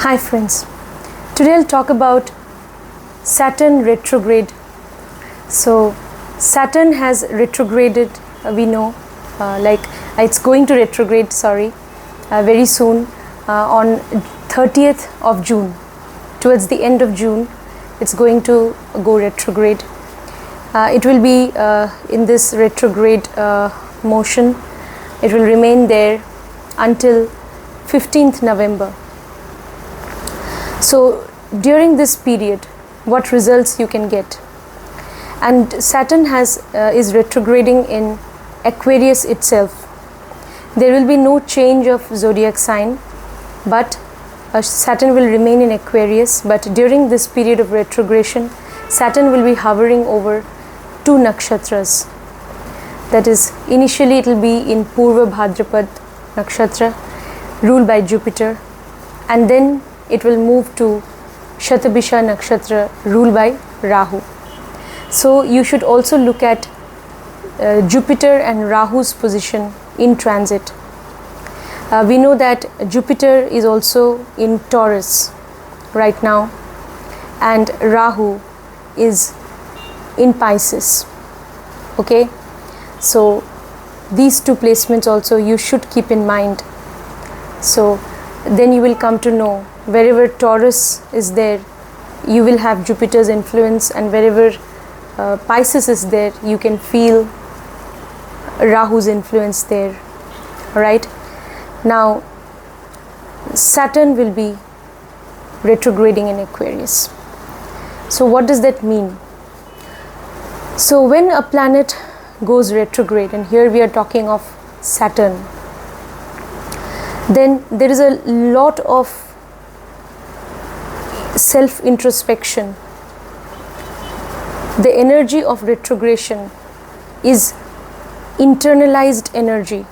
Hi friends, today I'll talk about Saturn retrograde. So Saturn has retrograded, we know, it's going to retrograde, very soon on 30th of June. Towards the end of June, it's going to go retrograde. It will be in this retrograde motion. It will remain there until 15th November. So during this period, what results you can get? And Saturn is retrograding in Aquarius itself. There will be no change of zodiac sign, but Saturn will remain in Aquarius. But during this period of retrogression, Saturn will be hovering over two nakshatras. That is, initially it will be in Purva Bhadrapad nakshatra, ruled by Jupiter, and then it will move to Shatabisha nakshatra, ruled by Rahu. So you should also look at Jupiter and Rahu's position in transit. We know that Jupiter is also in Taurus right now, and Rahu is in Pisces. Okay, so these two placements also you should keep in mind. So then you will come to know, wherever Taurus is there, you will have Jupiter's influence, and wherever Pisces is there, you can feel Rahu's influence there. Alright, now Saturn will be retrograding in Aquarius. So what does that mean? So when a planet goes retrograde, and here we are talking of Saturn, then there is a lot of self-introspection. The energy of retrogression is internalized energy.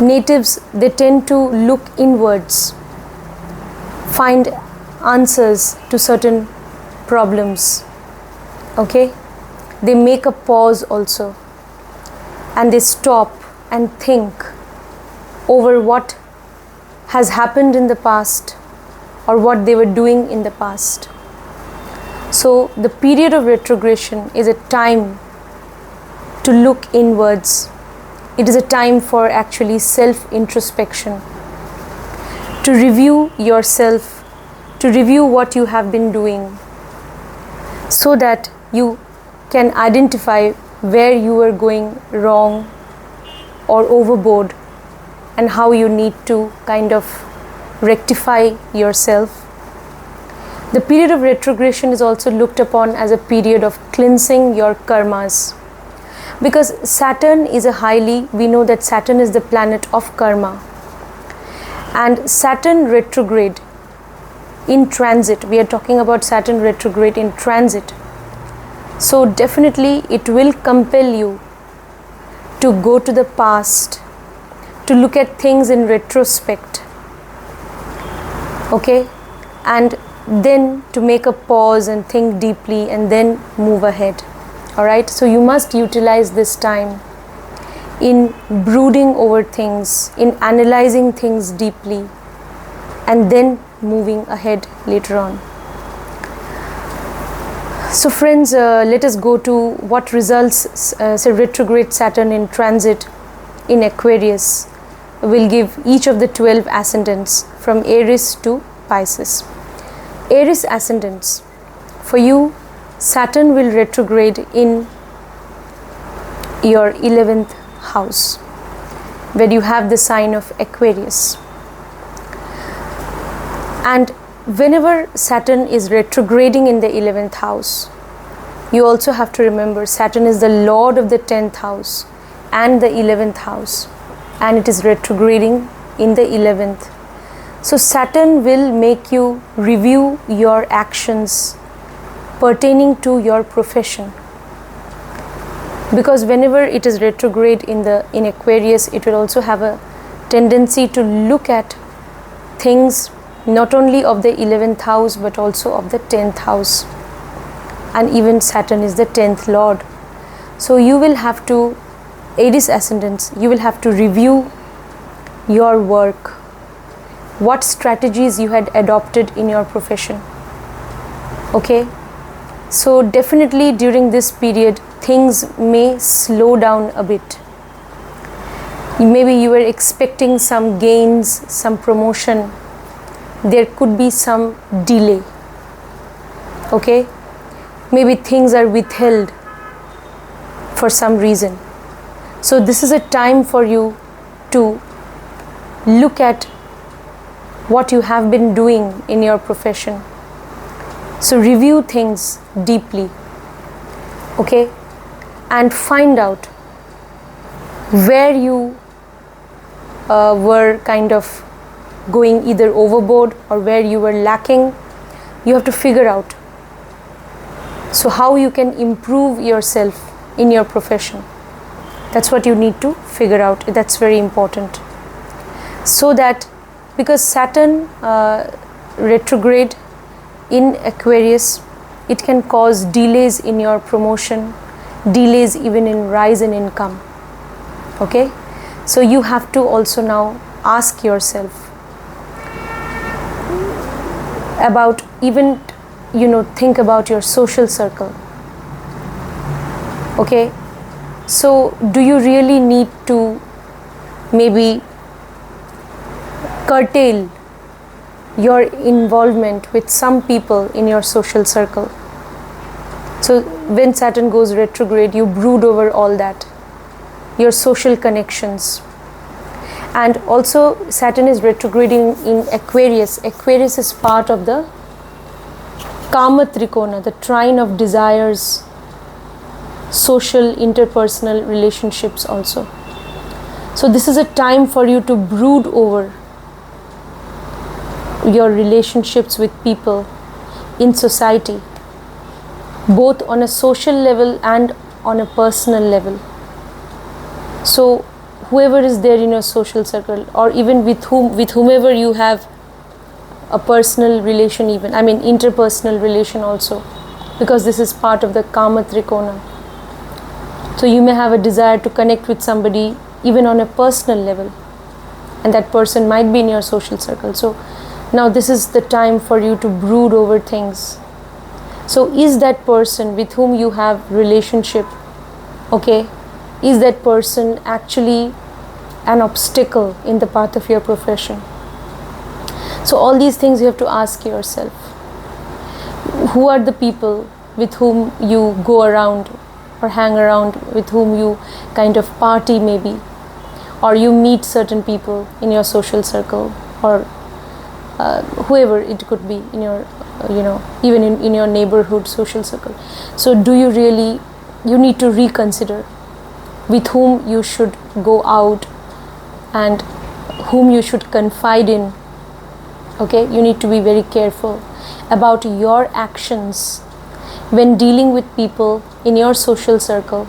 Natives, they tend to look inwards, find answers to certain problems. Okay, they make a pause also, and they stop and think over what has happened in the past or what they were doing in the past. So the period of retrogression is a time to look inwards. It is a time for actually self-introspection, to review yourself, to review what you have been doing, so that you can identify where you are going wrong or overboard, and how you need to kind of rectify yourself. The period of retrogression is also looked upon as a period of cleansing your karmas, because Saturn is we know that Saturn is the planet of karma, and Saturn retrograde in transit, we are talking about Saturn retrograde in transit. So definitely it will compel you to go to the past, to look at things in retrospect, okay, and then to make a pause and think deeply and then move ahead. Alright, so you must utilize this time in brooding over things, in analyzing things deeply, and then moving ahead later on. So friends, let us go to what results retrograde Saturn in transit in Aquarius will give each of the 12 ascendants from Aries to Pisces. Aries ascendants, for you, Saturn will retrograde in your 11th house, where you have the sign of Aquarius. And whenever Saturn is retrograding in the 11th house, you also have to remember Saturn is the lord of the 10th house and the 11th house, and it is retrograding in the 11th. So Saturn will make you review your actions pertaining to your profession, because whenever it is retrograde in Aquarius, it will also have a tendency to look at things not only of the 11th house but also of the 10th house, and even Saturn is the 10th lord. So you will have to, Aries ascendants, you will have to review your work, what strategies you had adopted in your profession. Okay, so definitely during this period things may slow down a bit. Maybe you were expecting some gains, some promotion. There could be some delay. Okay, maybe things are withheld for some reason. So this is a time for you to look at what you have been doing in your profession. So review things deeply, okay, and find out where you were kind of going either overboard or where you were lacking. You have to figure out. So how you can improve yourself in your profession. That's what you need to figure out. That's very important. So that, because Saturn retrograde in Aquarius, it can cause delays in your promotion, delays even in rise in income. Okay, so you have to also now ask yourself about, even think about your social circle. Okay, so do you really need to maybe curtail your involvement with some people in your social circle? So when Saturn goes retrograde, you brood over all that, your social connections. And also Saturn is retrograding in Aquarius. Aquarius is part of the Kama Trikona, the trine of desires, social, interpersonal relationships also. So this is a time for you to brood over your relationships with people in society, both on a social level and on a personal level. So whoever is there in your social circle, or even with whomever you have a personal relation, even interpersonal relation also, because this is part of the Kama Trikona. So you may have a desire to connect with somebody even on a personal level, and that person might be in your social circle. So now this is the time for you to brood over things. So is that person with whom you have relationship, okay, is that person actually an obstacle in the path of your profession? So all these things you have to ask yourself. Who are the people with whom you go around or hang around, with whom you kind of party maybe, or you meet certain people in your social circle, or whoever it could be in your, even in your neighborhood social circle. So do you really, you need to reconsider with whom you should go out and whom you should confide in. Okay, you need to be very careful about your actions when dealing with people in your social circle,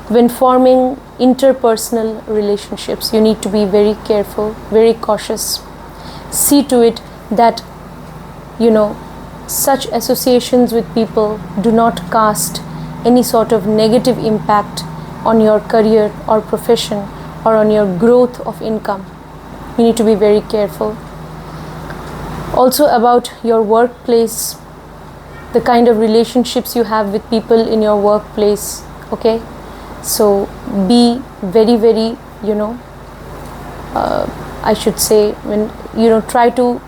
when forming interpersonal relationships. You need to be very careful, very cautious. See to it that such associations with people do not cast any sort of negative impact on your career or profession or on your growth of income. You need to be very careful. Also about your workplace, the kind of relationships you have with people in your workplace. Okay, so be very, very, I should say, when try to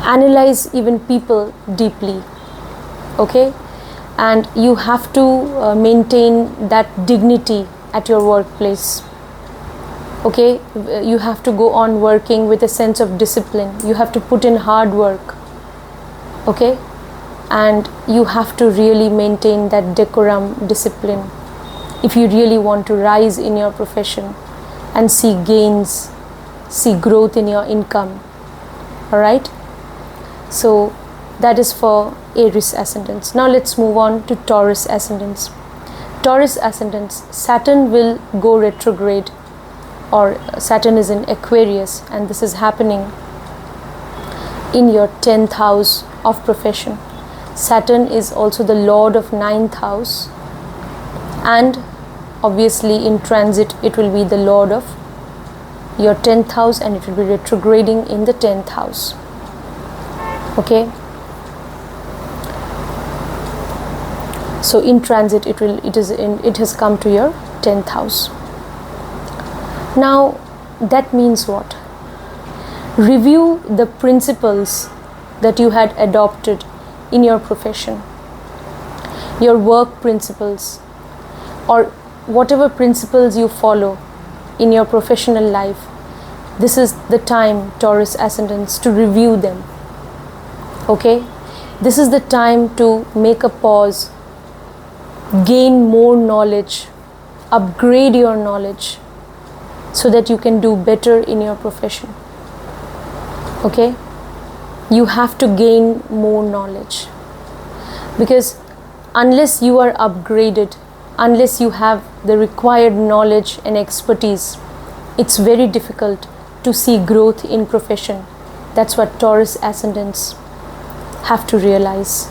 analyze even people deeply. Okay, and you have to maintain that dignity at your workplace. Okay, you have to go on working with a sense of discipline. You have to put in hard work. Okay, and you have to really maintain that decorum, discipline, if you really want to rise in your profession and see gains, see growth in your income. All right, so that is for Aries ascendants. Now let's move on to Taurus ascendants. Taurus ascendants, Saturn will go retrograde, or Saturn is in Aquarius, and this is happening in your 10th house of profession. Saturn is also the lord of 9th house, and obviously in transit it will be the lord of your 10th house, and it will be retrograding in the 10th house. Okay, so in transit it has come to your 10th house. Now that means what? Review the principles that you had adopted in your profession, your work principles, or whatever principles you follow in your professional life. This is the time, Taurus Ascendants, to review them. Okay, this is the time to make a pause, gain more knowledge, upgrade your knowledge, so that you can do better in your profession. Okay, you have to gain more knowledge, because unless you are upgraded, unless you have the required knowledge and expertise, it's very difficult to see growth in profession. That's what Taurus Ascendants have to realize.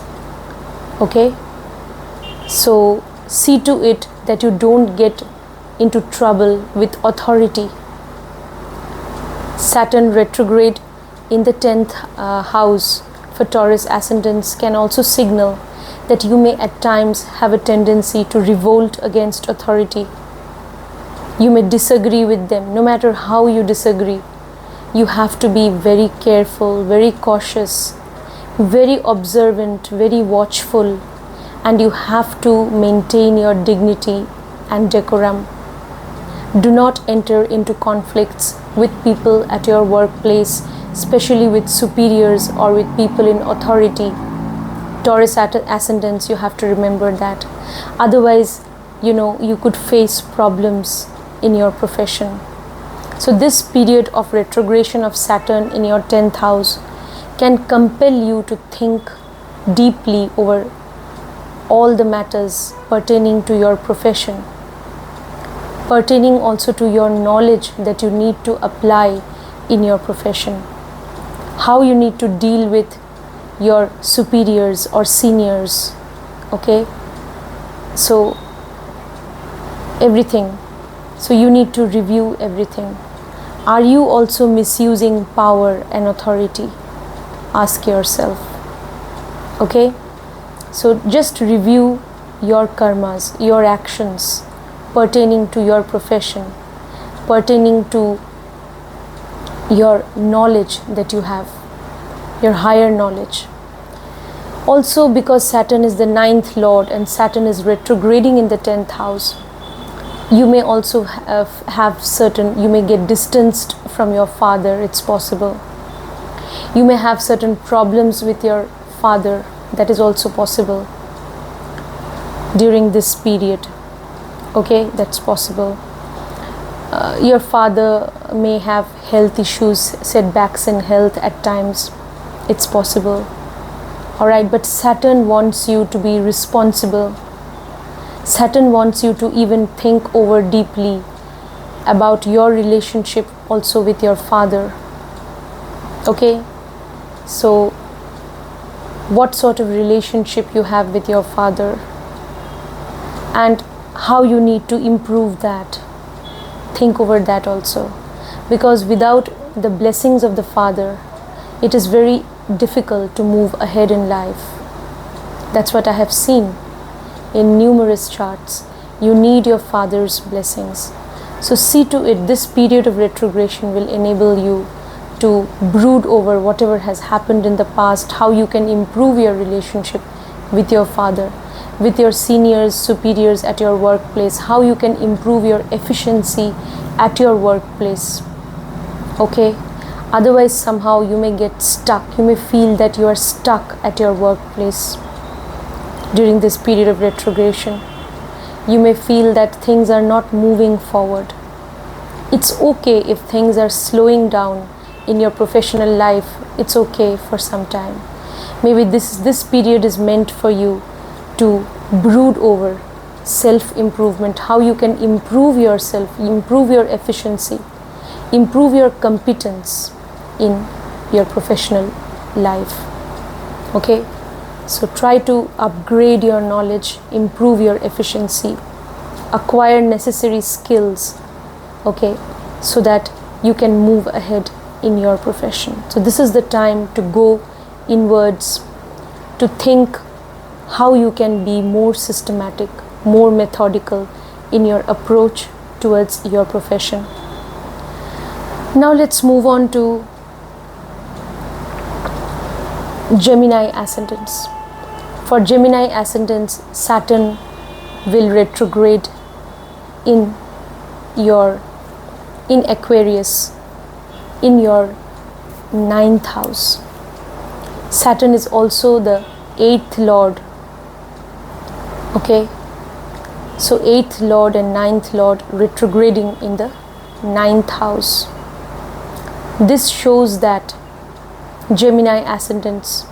Okay, so see to it that you don't get into trouble with authority. Saturn retrograde in the 10th house for Taurus Ascendants can also signal that you may at times have a tendency to revolt against authority. You may disagree with them. No matter how you disagree, you have to be very careful, very cautious, very observant, very watchful, and you have to maintain your dignity and decorum. Do not enter into conflicts with people at your workplace, especially with superiors or with people in authority. Taurus Ascendants, you have to remember that. Otherwise, you could face problems in your profession. So this period of retrogression of Saturn in your 10th house can compel you to think deeply over all the matters pertaining to your profession, pertaining also to your knowledge that you need to apply in your profession, how you need to deal with your superiors or seniors. Okay, so everything. So you need to review everything. Are you also misusing power and authority? Ask yourself. Okay, so just review your karmas, your actions pertaining to your profession, pertaining to your knowledge that you have, your higher knowledge. Also, because Saturn is the 9th lord and Saturn is retrograding in the 10th house, you may also you may get distanced from your father. It's possible. You may have certain problems with your father. That is also possible during this period. Okay, that's possible. Your father may have health issues, setbacks in health at times. It's possible. Alright, but Saturn wants you to be responsible. Saturn wants you to even think over deeply about your relationship also with your father. Okay, so what sort of relationship you have with your father and how you need to improve that. Think over that also, because without the blessings of the father, it is very difficult to move ahead in life. That's what I have seen in numerous charts. You need your father's blessings. So see to it, this period of retrogression will enable you to brood over whatever has happened in the past, how you can improve your relationship with your father, with your seniors, superiors at your workplace, how you can improve your efficiency at your workplace. Okay, otherwise somehow you may get stuck. You may feel that you are stuck at your workplace during this period of retrogression. You may feel that things are not moving forward. It's okay if things are slowing down in your professional life. It's okay for some time. Maybe this period is meant for you to brood over self-improvement, how you can improve yourself, improve your efficiency, improve your competence in your professional life. Okay, so try to upgrade your knowledge, improve your efficiency, acquire necessary skills, okay, so that you can move ahead in your profession. So this is the time to go inwards, to think how you can be more systematic, more methodical in your approach towards your profession. Now let's move on to Gemini Ascendants. For Gemini Ascendants, Saturn will retrograde in Aquarius, in your 9th house. Saturn is also the 8th lord. Okay, so 8th lord and 9th lord retrograding in the 9th house. This shows that Gemini Ascendants,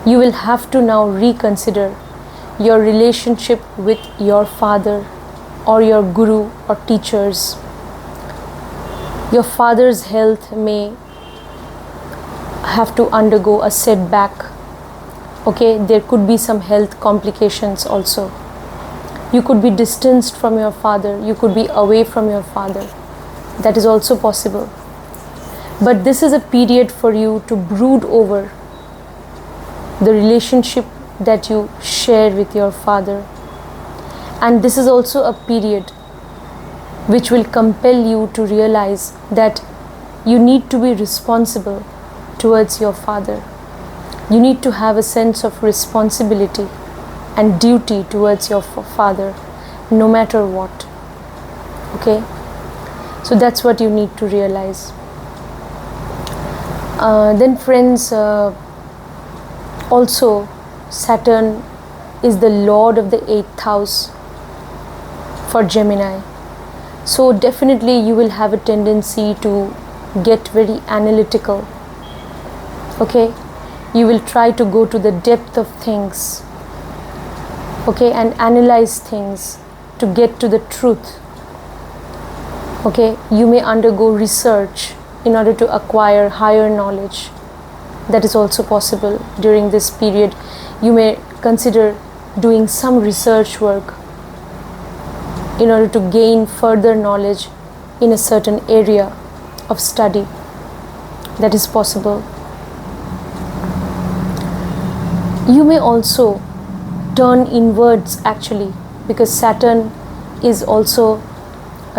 you will have to now reconsider your relationship with your father or your guru or teachers. Your father's health may have to undergo a setback. Okay, there could be some health complications also. You could be distanced from your father, you could be away from your father. That is also possible. But this is a period for you to brood over the relationship that you share with your father. And this is also a period which will compel you to realize that you need to be responsible towards your father. You need to have a sense of responsibility and duty towards your father, no matter what. Okay? So that's what you need to realize. Then friends, also Saturn is the lord of the 8th house for Gemini. So definitely you will have a tendency to get very analytical. Okay, you will try to go to the depth of things, okay, and analyze things to get to the truth. Okay, you may undergo research in order to acquire higher knowledge. That is also possible during this period. You may consider doing some research work in order to gain further knowledge in a certain area of study. That is possible. You may also turn inwards actually, because Saturn is also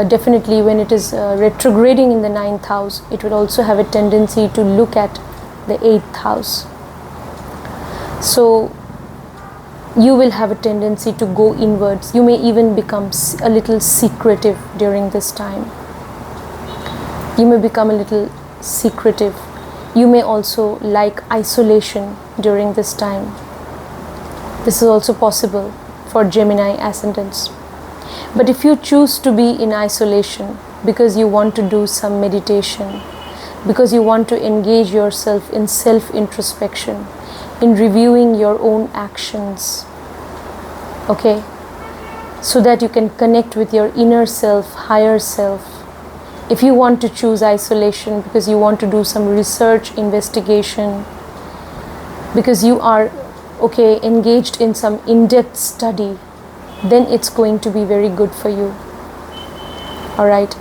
definitely, when it is retrograding in the 9th house, it will also have a tendency to look at the 8th house. So you will have a tendency to go inwards. You may even become a little secretive during this time. You may become a little secretive. You may also like isolation during this time. This is also possible for Gemini Ascendants. But if you choose to be in isolation because you want to do some meditation, because you want to engage yourself in self-introspection, in reviewing your own actions, okay, so that you can connect with your inner self, higher self. If you want to choose isolation because you want to do some research, investigation, because you are, okay, engaged in some in-depth study, then it's going to be very good for you. All right.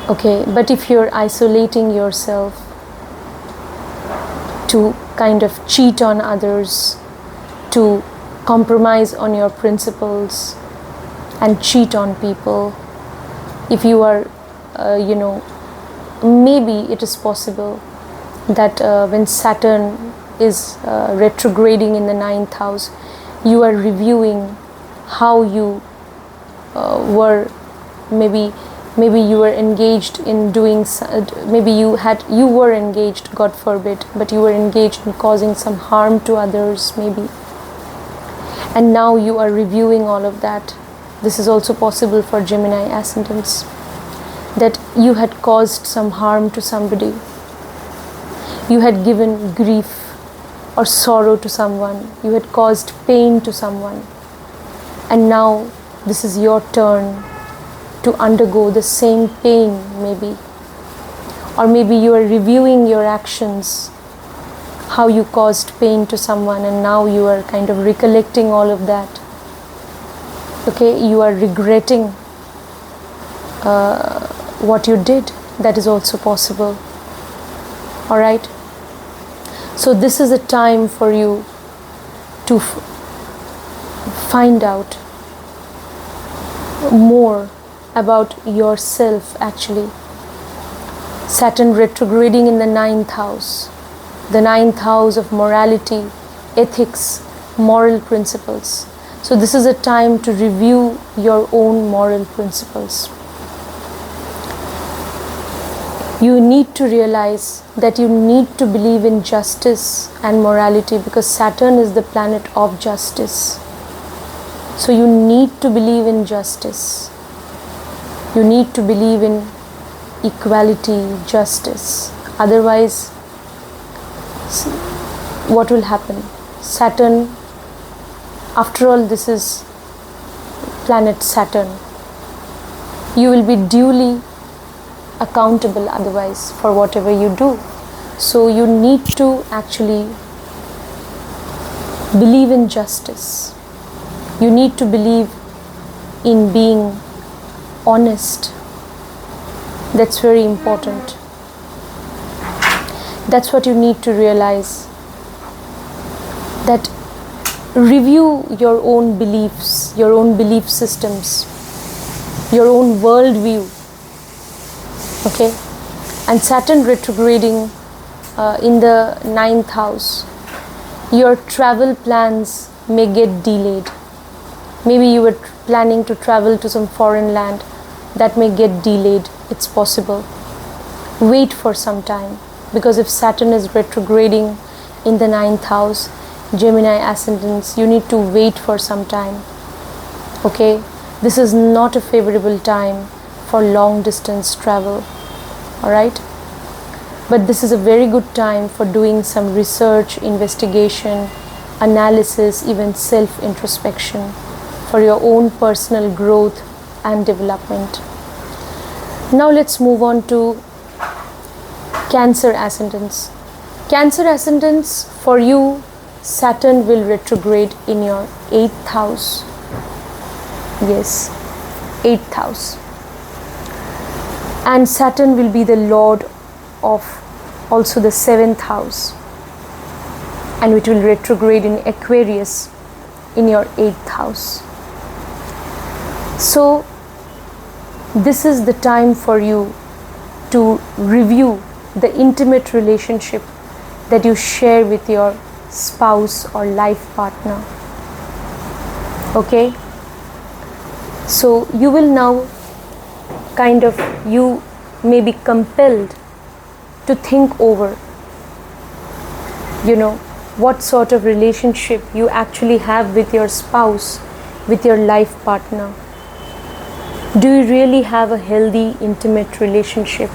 Okay, but if you're isolating yourself to kind of cheat on others, to compromise on your principles and cheat on people, if you are, maybe it is possible that when Saturn is retrograding in the 9th house, you are reviewing how you were, maybe you were engaged in doing, maybe you were engaged, God forbid, but you were engaged in causing some harm to others maybe, and now you are reviewing all of that. This is also possible for Gemini Ascendants, that you had caused some harm to somebody, you had given grief or sorrow to someone, you had caused pain to someone, and now this is your turn to undergo the same pain maybe. Or maybe you are reviewing your actions, how you caused pain to someone, and now you are kind of recollecting all of that. Okay, you are regretting what you did. that is also possible. Alright? So this is a time for you to find out more about yourself actually. Saturn retrograding in the 9th house. The 9th house of morality, ethics, moral principles. So this is a time to review your own moral principles. You need to realize that you need to believe in justice and morality, because Saturn is the planet of justice. So you need to believe in justice. You need to believe in equality, justice. Otherwise, what will happen? Saturn, after all, this is planet Saturn. You will be duly accountable otherwise for whatever you do. So you need to actually believe in justice. You need to believe in being honest. That's very important. That's what you need to realize. That review your own beliefs, your own belief systems, your own worldview. Okay? And Saturn retrograding in the 9th house, your travel plans may get delayed. Maybe you were planning to travel to some foreign land, that may get delayed. It's possible. Wait for some time, because if Saturn is retrograding in the 9th house, Gemini Ascendants, you need to wait for some time. Okay? This is not a favorable time for long distance travel. Alright? But this is a very good time for doing some research, investigation, analysis, even self-introspection for your own personal growth and development. Now let's move on to Cancer Ascendants. Cancer Ascendants, for you, Saturn will retrograde in your 8th house. Yes, 8th house. And Saturn will be the lord of also the 7th house. And it will retrograde in Aquarius in your 8th house. So, this is the time for you to review the intimate relationship that you share with your spouse or life partner. Okay? So, you will now you may be compelled to think over, what sort of relationship you actually have with your spouse, with your life partner. Do you really have a healthy, intimate relationship?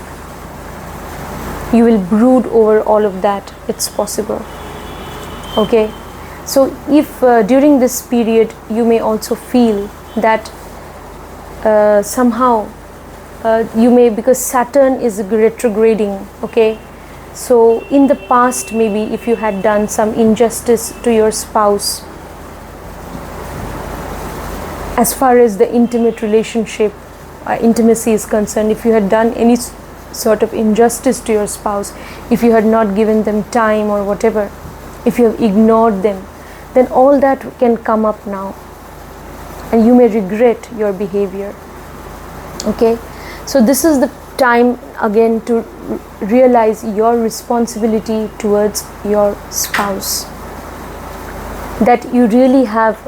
You will brood over all of that. It's possible. Okay? So if during this period you may also feel that somehow you may, because Saturn is retrograding, okay? So in the past, maybe if you had done some injustice to your spouse, as far as the intimate relationship, intimacy is concerned, if you had done any sort of injustice to your spouse, if you had not given them time or whatever, if you have ignored them, then all that can come up now and you may regret your behavior. Okay? So this is the time again to realize your responsibility towards your spouse. That you really have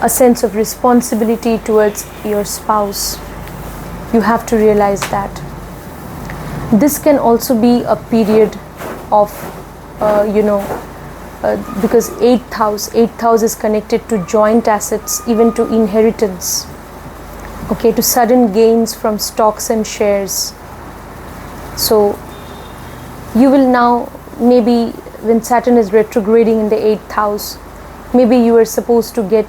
a sense of responsibility towards your spouse. You have to realize that. This can also be a period of, because 8th house is connected to joint assets, even to inheritance. Okay, to sudden gains from stocks and shares. So you will now, maybe when Saturn is retrograding in the 8th house, maybe you were supposed to get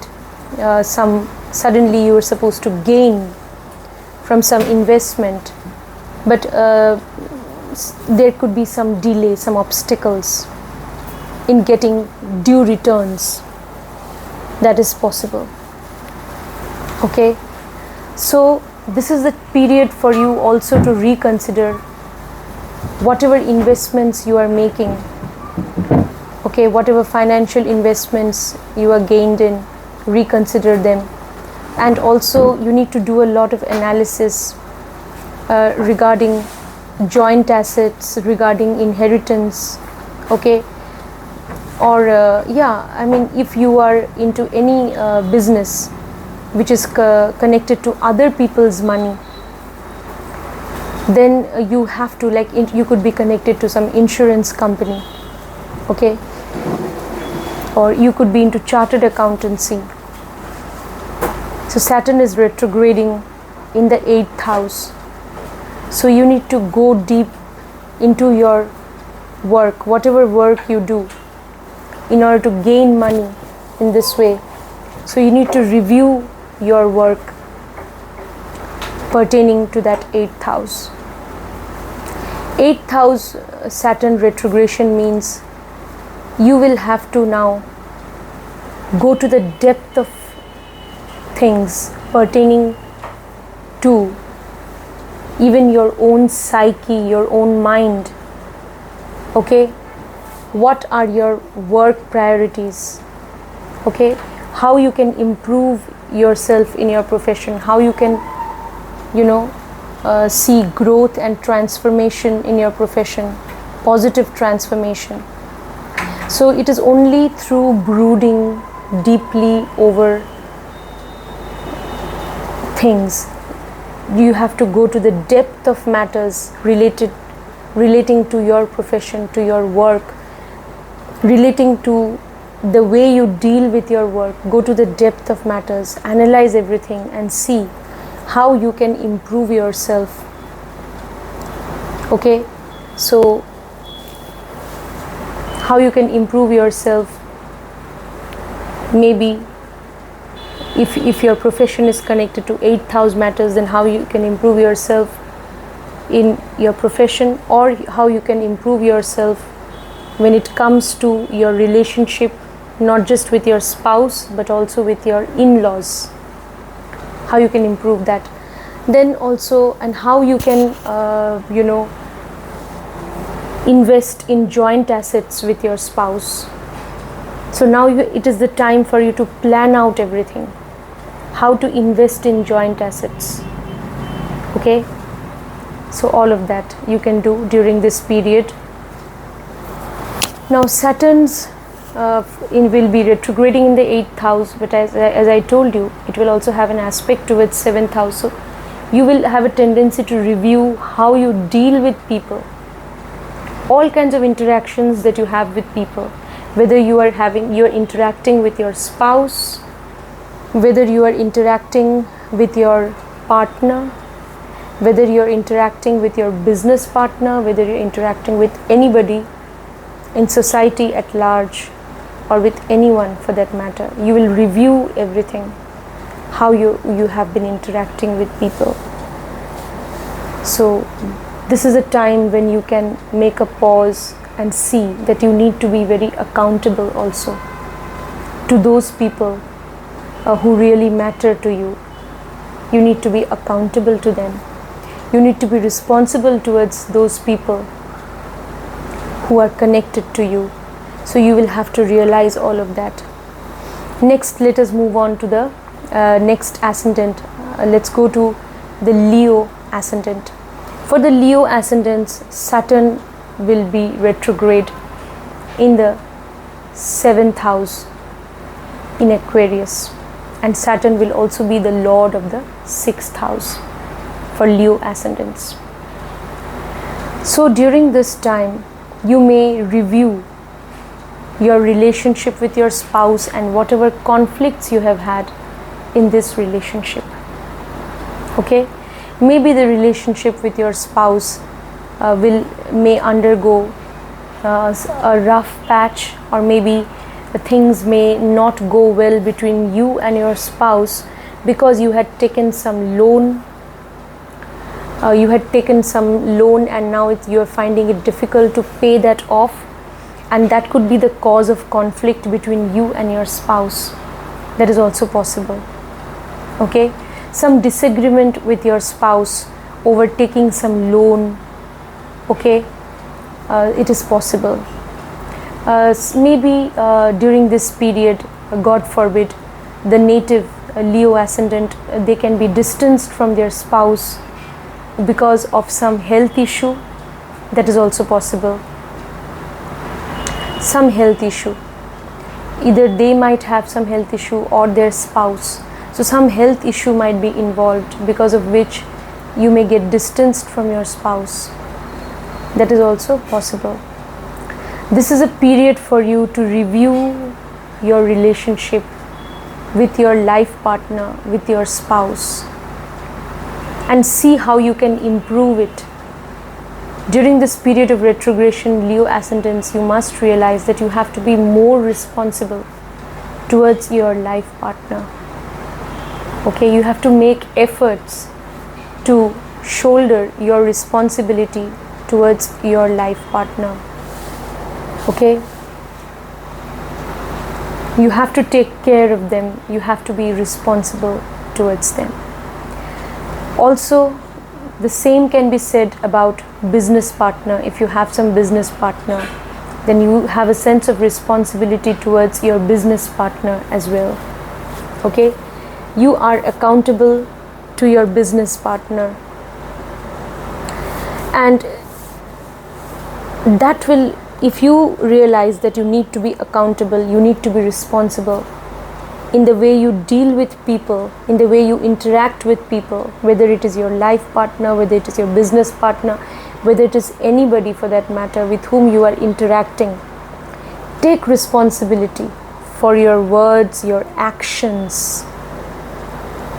suddenly you were supposed to gain from some investment, but there could be some delay, some obstacles in getting due returns. That is possible. Okay? So this is the period for you also to reconsider whatever investments you are making. Okay, whatever financial investments you are gained in, reconsider them. And also you need to do a lot of analysis regarding joint assets, regarding inheritance. Okay, or if you are into any business which is connected to other people's money, then you have to, like, you could be connected to some insurance company. Okay, or you could be into chartered accountancy. So Saturn is retrograding in the 8th house. So you need to go deep into your work, whatever work you do, in order to gain money in this way. So you need to review your work pertaining to that 8th house. 8th house Saturn retrogression means you will have to now go to the depth of things pertaining to even your own psyche, your own mind. Okay, what are your work priorities? Okay, how you can improve yourself in your profession, how you can see growth and transformation in your profession, positive transformation. So it is only through brooding deeply over things, you have to go to the depth of matters relating to your profession, to your work, relating to the way you deal with your work. Go to the depth of matters, analyze everything and see how you can improve yourself. Okay, so how you can improve yourself, maybe if your profession is connected to 8th house matters, then how you can improve yourself in your profession, or how you can improve yourself when it comes to your relationship, not just with your spouse but also with your in-laws, how you can improve that. Then also, and how you can invest in joint assets with your spouse. So now it is the time for you to plan out everything, how to invest in joint assets. Okay, so all of that you can do during this period. Now Saturn's will be retrograding in the 8th house, but as I told you, it will also have an aspect towards 7th house. So you will have a tendency to review how you deal with people, all kinds of interactions that you have with people, whether you are interacting with your spouse, whether you are interacting with your partner, whether you're interacting with your business partner, whether you're interacting with anybody in society at large, or with anyone for that matter. You will review everything, how you have been interacting with people. So this is a time when you can make a pause and see that you need to be very accountable also to those people who really matter to you. You need to be accountable to them. You need to be responsible towards those people who are connected to you. So you will have to realize all of that. Next, let us move on to the next ascendant. Let's go to the Leo ascendant. For the Leo ascendants, Saturn will be retrograde in the 7th house in Aquarius, and Saturn will also be the lord of the 6th house for Leo ascendants. So during this time, you may review your relationship with your spouse and whatever conflicts you have had in this relationship. Okay, maybe the relationship with your spouse may undergo a rough patch, or maybe things may not go well between you and your spouse because you had taken some loan. And now you are finding it difficult to pay that off, and that could be the cause of conflict between you and your spouse. That is also possible. Okay, some disagreement with your spouse over taking some loan. Okay, it is possible. Maybe during this period, God forbid, the native Leo ascendant, they can be distanced from their spouse because of some health issue. That is also possible. Some health issue. Either they might have some health issue or their spouse. So some health issue might be involved, because of which you may get distanced from your spouse. That is also possible. This is a period for you to review your relationship with your life partner, with your spouse, and see how you can improve it. During this period of retrogression, Leo ascendants, you must realize that you have to be more responsible towards your life partner. Okay, you have to make efforts to shoulder your responsibility towards your life partner. Okay, you have to take care of them. You have to be responsible towards them. Also, the same can be said about business partner. If you have some business partner, then you have a sense of responsibility towards your business partner as well. Okay, you are accountable to your business partner, and that will, if you realize that you need to be accountable, you need to be responsible in the way you deal with people, in the way you interact with people, whether it is your life partner, whether it is your business partner, whether it is anybody for that matter with whom you are interacting. Take responsibility for your words, your actions.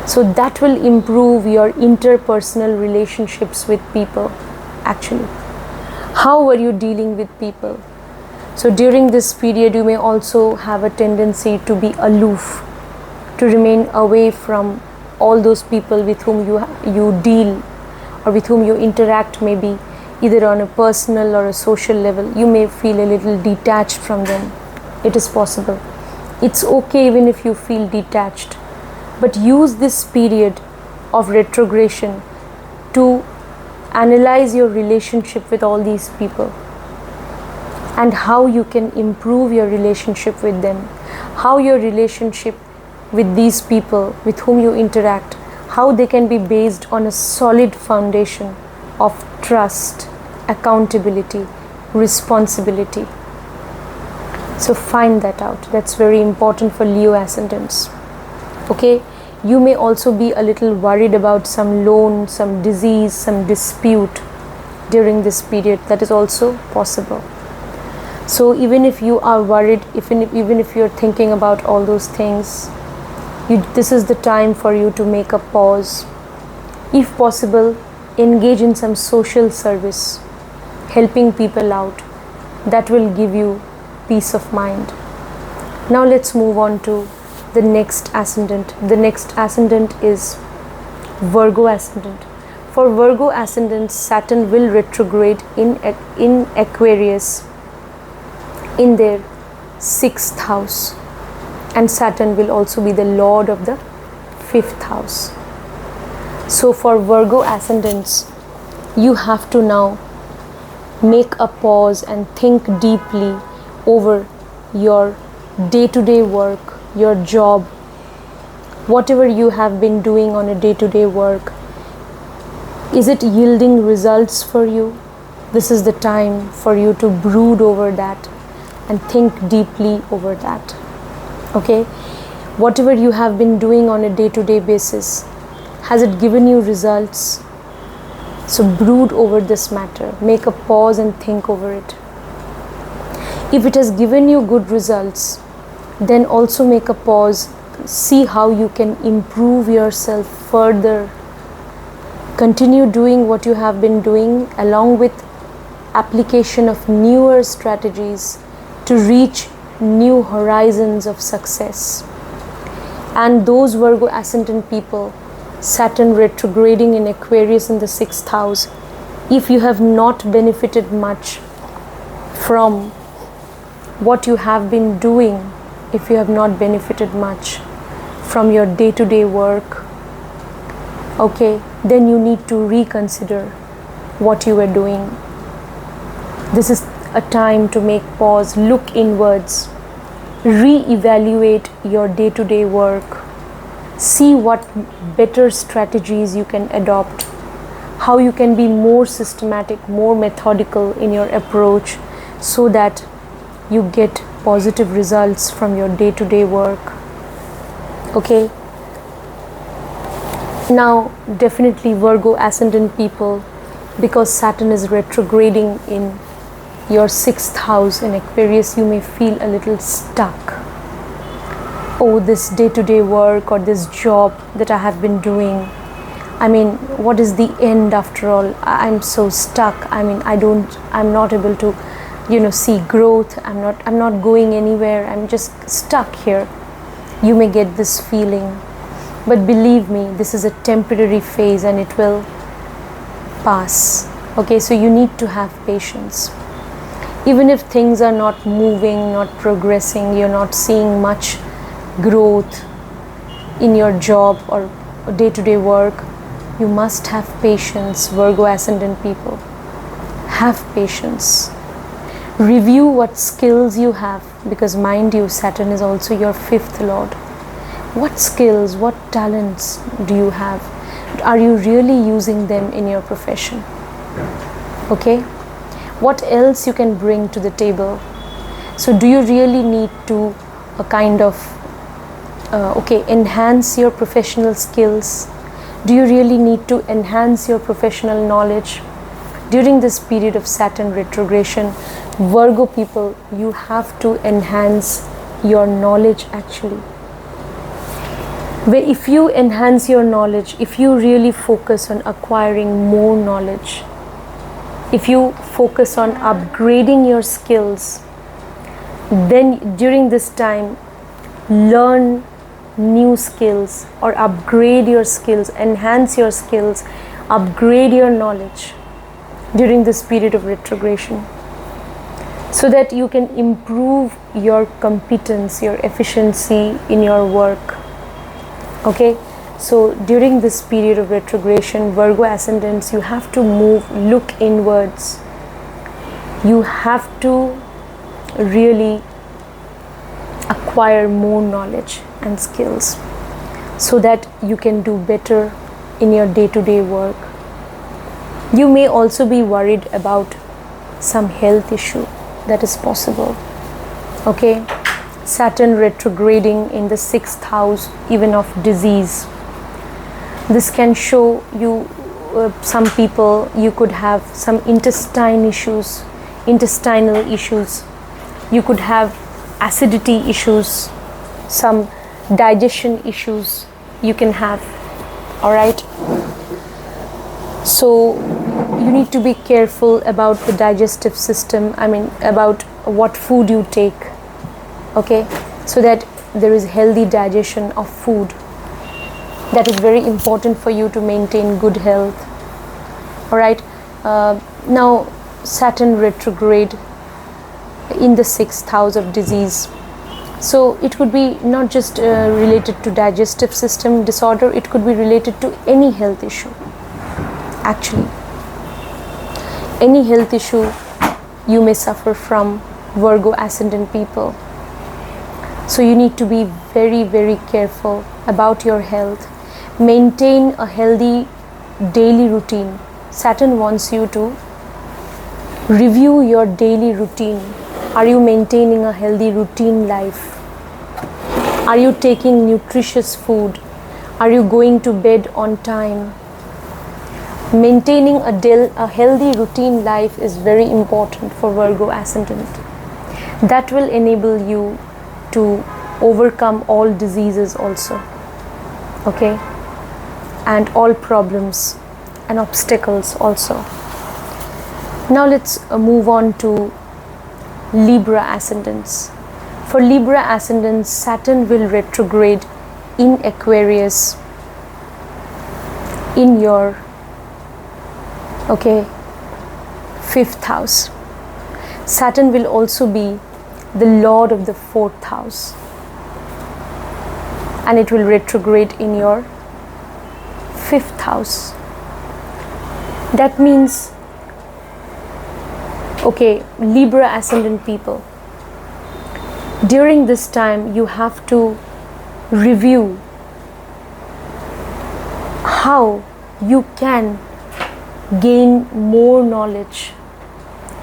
So that will improve your interpersonal relationships with people. Actually, how are you dealing with people? So during this period, you may also have a tendency to be aloof, to remain away from all those people with whom you deal or with whom you interact, maybe either on a personal or a social level. You may feel a little detached from them. It is possible. It's okay even if you feel detached, but use this period of retrogression to analyze your relationship with all these people and how you can improve your relationship with them, how your relationship with these people with whom you interact, how they can be based on a solid foundation of trust, accountability, responsibility. So find that out. That's very important for Leo ascendants. Okay, you may also be a little worried about some loan, some disease, some dispute during this period. That is also possible. So even if you are worried, even if you're thinking about all those things, this is the time for you to make a pause. If possible, engage in some social service, helping people out. That will give you peace of mind. Now let's move on to the next ascendant. The next ascendant is Virgo ascendant. For Virgo ascendants, Saturn will retrograde in Aquarius in their 6th house, and Saturn will also be the lord of the 5th house. So for Virgo ascendants, you have to now make a pause and think deeply over your day-to-day work, your job, whatever you have been doing on a day-to-day work. Is it yielding results for you? This is the time for you to brood over that and think deeply over that. Okay, whatever you have been doing on a day-to-day basis, has it given you results? So brood over this matter, make a pause and think over it. If it has given you good results, then also make a pause, see how you can improve yourself further. Continue doing what you have been doing, along with application of newer strategies to reach new horizons of success. And those Virgo ascendant people, Saturn retrograding in Aquarius in the 6th house, if you have not benefited much from what you have been doing, if you have not benefited much from your day-to-day work, okay, then you need to reconsider what you were doing. This is a time to make pause, look inwards, re-evaluate your day-to-day work, see what better strategies you can adopt, how you can be more systematic, more methodical in your approach so that you get positive results from your day-to-day work. Okay. Now, definitely Virgo ascendant people, because Saturn is retrograding in your 6th house in Aquarius, you may feel a little stuck. Oh, this day-to-day work or this job that I have been doing, I mean, what is the end after all? I'm so stuck. I mean, I'm not able to, see growth. I'm not going anywhere. I'm just stuck here. You may get this feeling, but believe me, this is a temporary phase and it will pass. Okay, so you need to have patience. Even if things are not moving, not progressing, you're not seeing much growth in your job or day-to-day work, you must have patience, Virgo ascendant people. Have patience. Review what skills you have, because mind you, Saturn is also your 5th lord. What skills, what talents do you have? Are you really using them in your profession? Okay? What else you can bring to the table? So do you really need to enhance your professional skills? Do you really need to enhance your professional knowledge? During this period of Saturn retrogression, Virgo people, you have to enhance your knowledge actually. Where if you enhance your knowledge, if you really focus on acquiring more knowledge, if you focus on upgrading your skills, then during this time, learn new skills or upgrade your skills, enhance your skills, upgrade your knowledge during this period of retrogression, so that you can improve your competence, your efficiency in your work. Okay, so during this period of retrogression, Virgo ascendants, you have to look inwards. You have to really acquire more knowledge and skills so that you can do better in your day-to-day work. You may also be worried about some health issue that is possible. Okay, Saturn retrograding in the 6th house, even of disease. This can show you, some people, you could have some intestinal issues. You could have acidity issues, some digestion issues you can have. All right. So you need to be careful about the digestive system. I mean, about what food you take. Okay, so that there is healthy digestion of food. That is very important for you to maintain good health. All right. Now Saturn retrograde in the 6th house of disease. So it could be not just related to digestive system disorder, it could be related to any health issue. Actually, any health issue you may suffer from, Virgo ascendant people. So you need to be very, very careful about your health. Maintain a healthy daily routine. Saturn wants you to review your daily routine. Are you maintaining a healthy routine life? Are you taking nutritious food? Are you going to bed on time? Maintaining a healthy routine life is very important for Virgo ascendant. That will enable you to overcome all diseases also. Okay? And all problems and obstacles also. Now let's move on to Libra ascendants. For Libra ascendants, Saturn will retrograde in Aquarius in your 5th house. Saturn will also be the lord of the 4th house, and it will retrograde in your 5th house. That means, okay, Libra ascendant people, during this time you have to review how you can gain more knowledge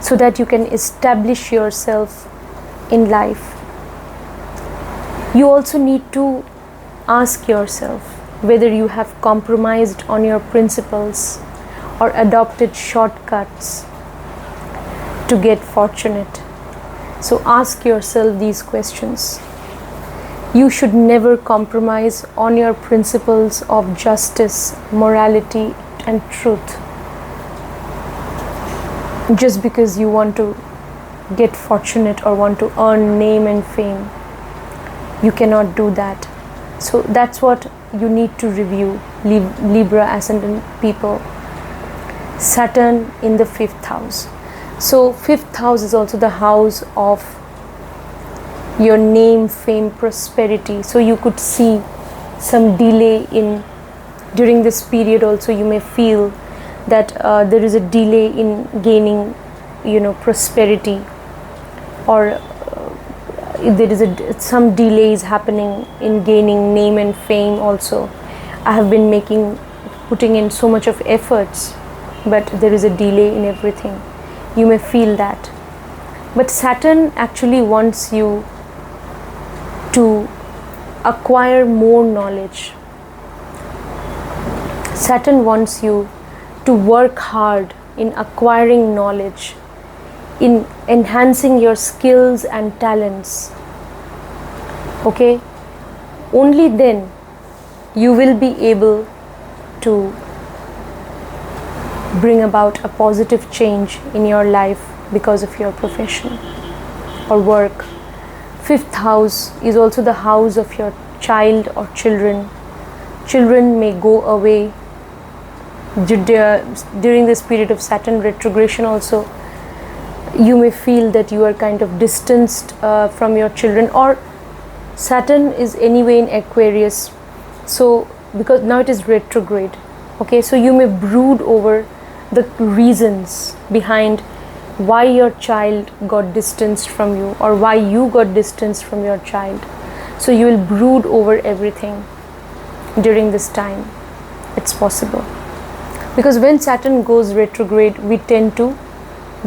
so that you can establish yourself in life. You also need to ask yourself whether you have compromised on your principles or adopted shortcuts to get fortunate. So ask yourself these questions. You should never compromise on your principles of justice, morality, and truth just because you want to get fortunate or want to earn name and fame. You cannot do that. So that's what you need to review, Libra ascendant people. Saturn in the 5th house. So 5th house is also the house of your name, fame, prosperity. So you could see some delay in, during this period also you may feel that there is a delay in gaining, prosperity, or there is some delays happening in gaining name and fame also. I have been putting in so much of efforts, but there is a delay in everything. You may feel that. But Saturn actually wants you to acquire more knowledge. Saturn wants you to work hard in acquiring knowledge, in enhancing your skills and talents. Okay? Only then you will be able to bring about a positive change in your life because of your profession or work. 5th house is also the house of your child or children. Children may go away during this period of Saturn retrogression also. You may feel that you are kind of distanced from your children, or Saturn is anyway in Aquarius, so because now it is retrograde. Okay, so you may brood over the reasons behind why your child got distanced from you or why you got distanced from your child. So you will brood over everything during this time. It's possible. Because when Saturn goes retrograde, we tend to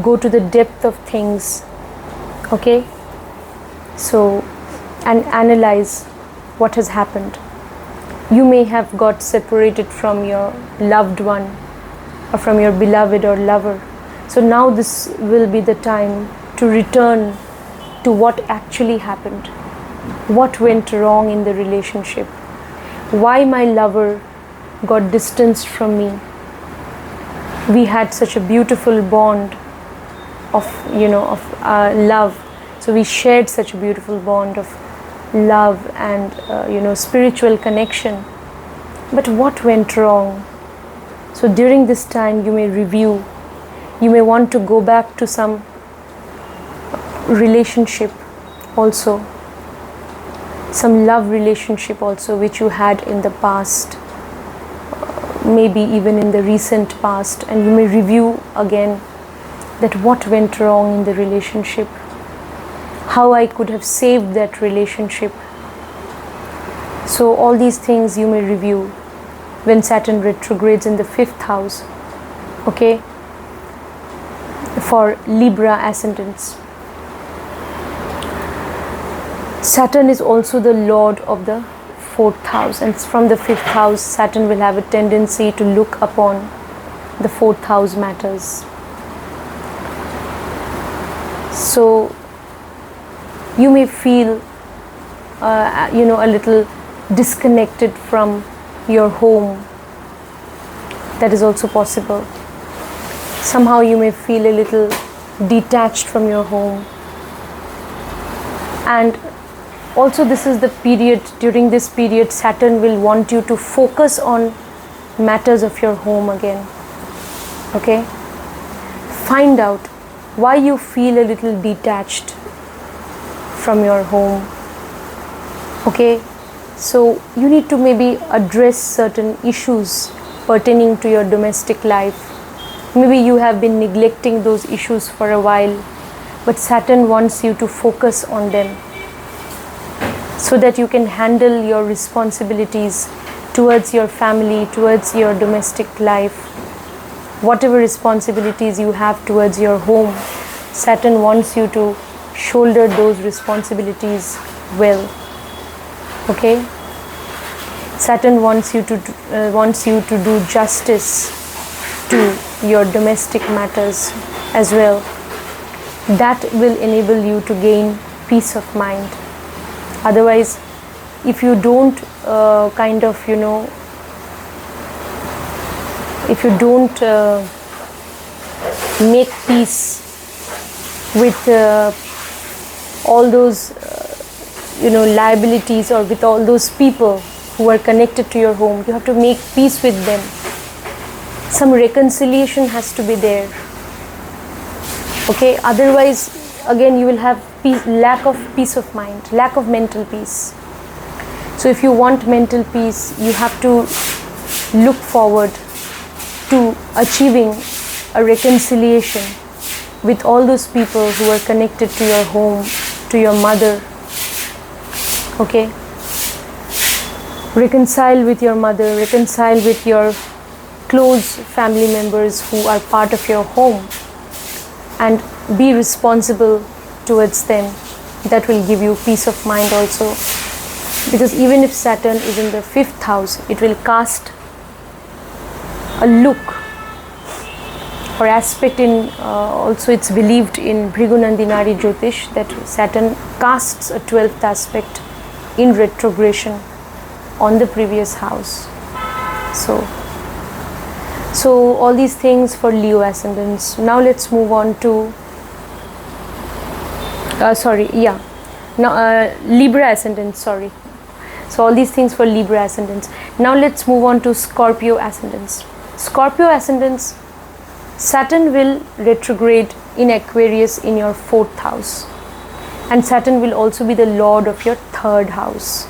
go to the depth of things. Okay? So, and analyze what has happened. You may have got separated from your loved one or from your beloved or lover. So now this will be the time to return to what actually happened. What went wrong in the relationship? Why my lover got distanced from me? We had such a beautiful bond of love. So we shared such a beautiful bond of love and spiritual connection. But what went wrong? So during this time you may review. You may want to go back to some relationship also, some love relationship also which you had in the past, maybe even in the recent past, and you may review again that what went wrong in the relationship, how I could have saved that relationship. So all these things you may review when Saturn retrogrades in the 5th house. Okay? For Libra ascendants. Saturn is also the lord of the 4th house, and from the 5th house Saturn will have a tendency to look upon the 4th house matters. So you may feel a little disconnected from your home. That is also possible. Somehow you may feel a little detached from your home. And also this is the period, during this period Saturn will want you to focus on matters of your home again. Okay? Find out why you feel a little detached from your home. Okay? So you need to maybe address certain issues pertaining to your domestic life. Maybe you have been neglecting those issues for a while, but Saturn wants you to focus on them so that you can handle your responsibilities towards your family, towards your domestic life. Whatever responsibilities you have towards your home, Saturn wants you to shoulder those responsibilities well. Okay? Saturn wants you to do justice to your domestic matters as well. That will enable you to gain peace of mind. Otherwise, if you don't if you don't make peace with all those liabilities, or with all those people who are connected to your home, you have to make peace with them. Some reconciliation has to be there. Okay, otherwise again you will have lack of peace of mind, lack of mental peace. So if you want mental peace, you have to look forward to achieving a reconciliation with all those people who are connected to your home, to your mother. Okay, reconcile with your mother, reconcile with your close family members who are part of your home, and be responsible towards them. That will give you peace of mind also, because even if Saturn is in the 5th house, it will cast a look or aspect in also it's believed in Bhrigunandinari Jyotish that Saturn casts a 12th aspect in retrogression on the previous house. So all these things for Leo Ascendants. Now let's move on to Libra Ascendants, sorry. So all these things for Libra Ascendants. Now let's move on to Scorpio Ascendants. Scorpio Ascendants, Saturn will retrograde in Aquarius in your 4th house, and Saturn will also be the lord of your 3rd house.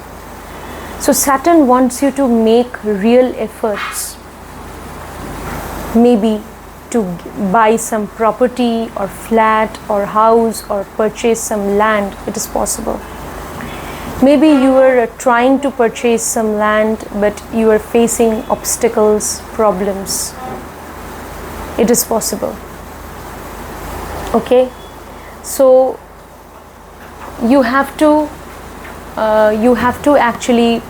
So Saturn wants you to make real efforts, maybe to buy some property or flat or house or purchase some land. It is possible. Maybe you were trying to purchase some land, but you are facing obstacles, problems. It is possible. Okay, so you have to actually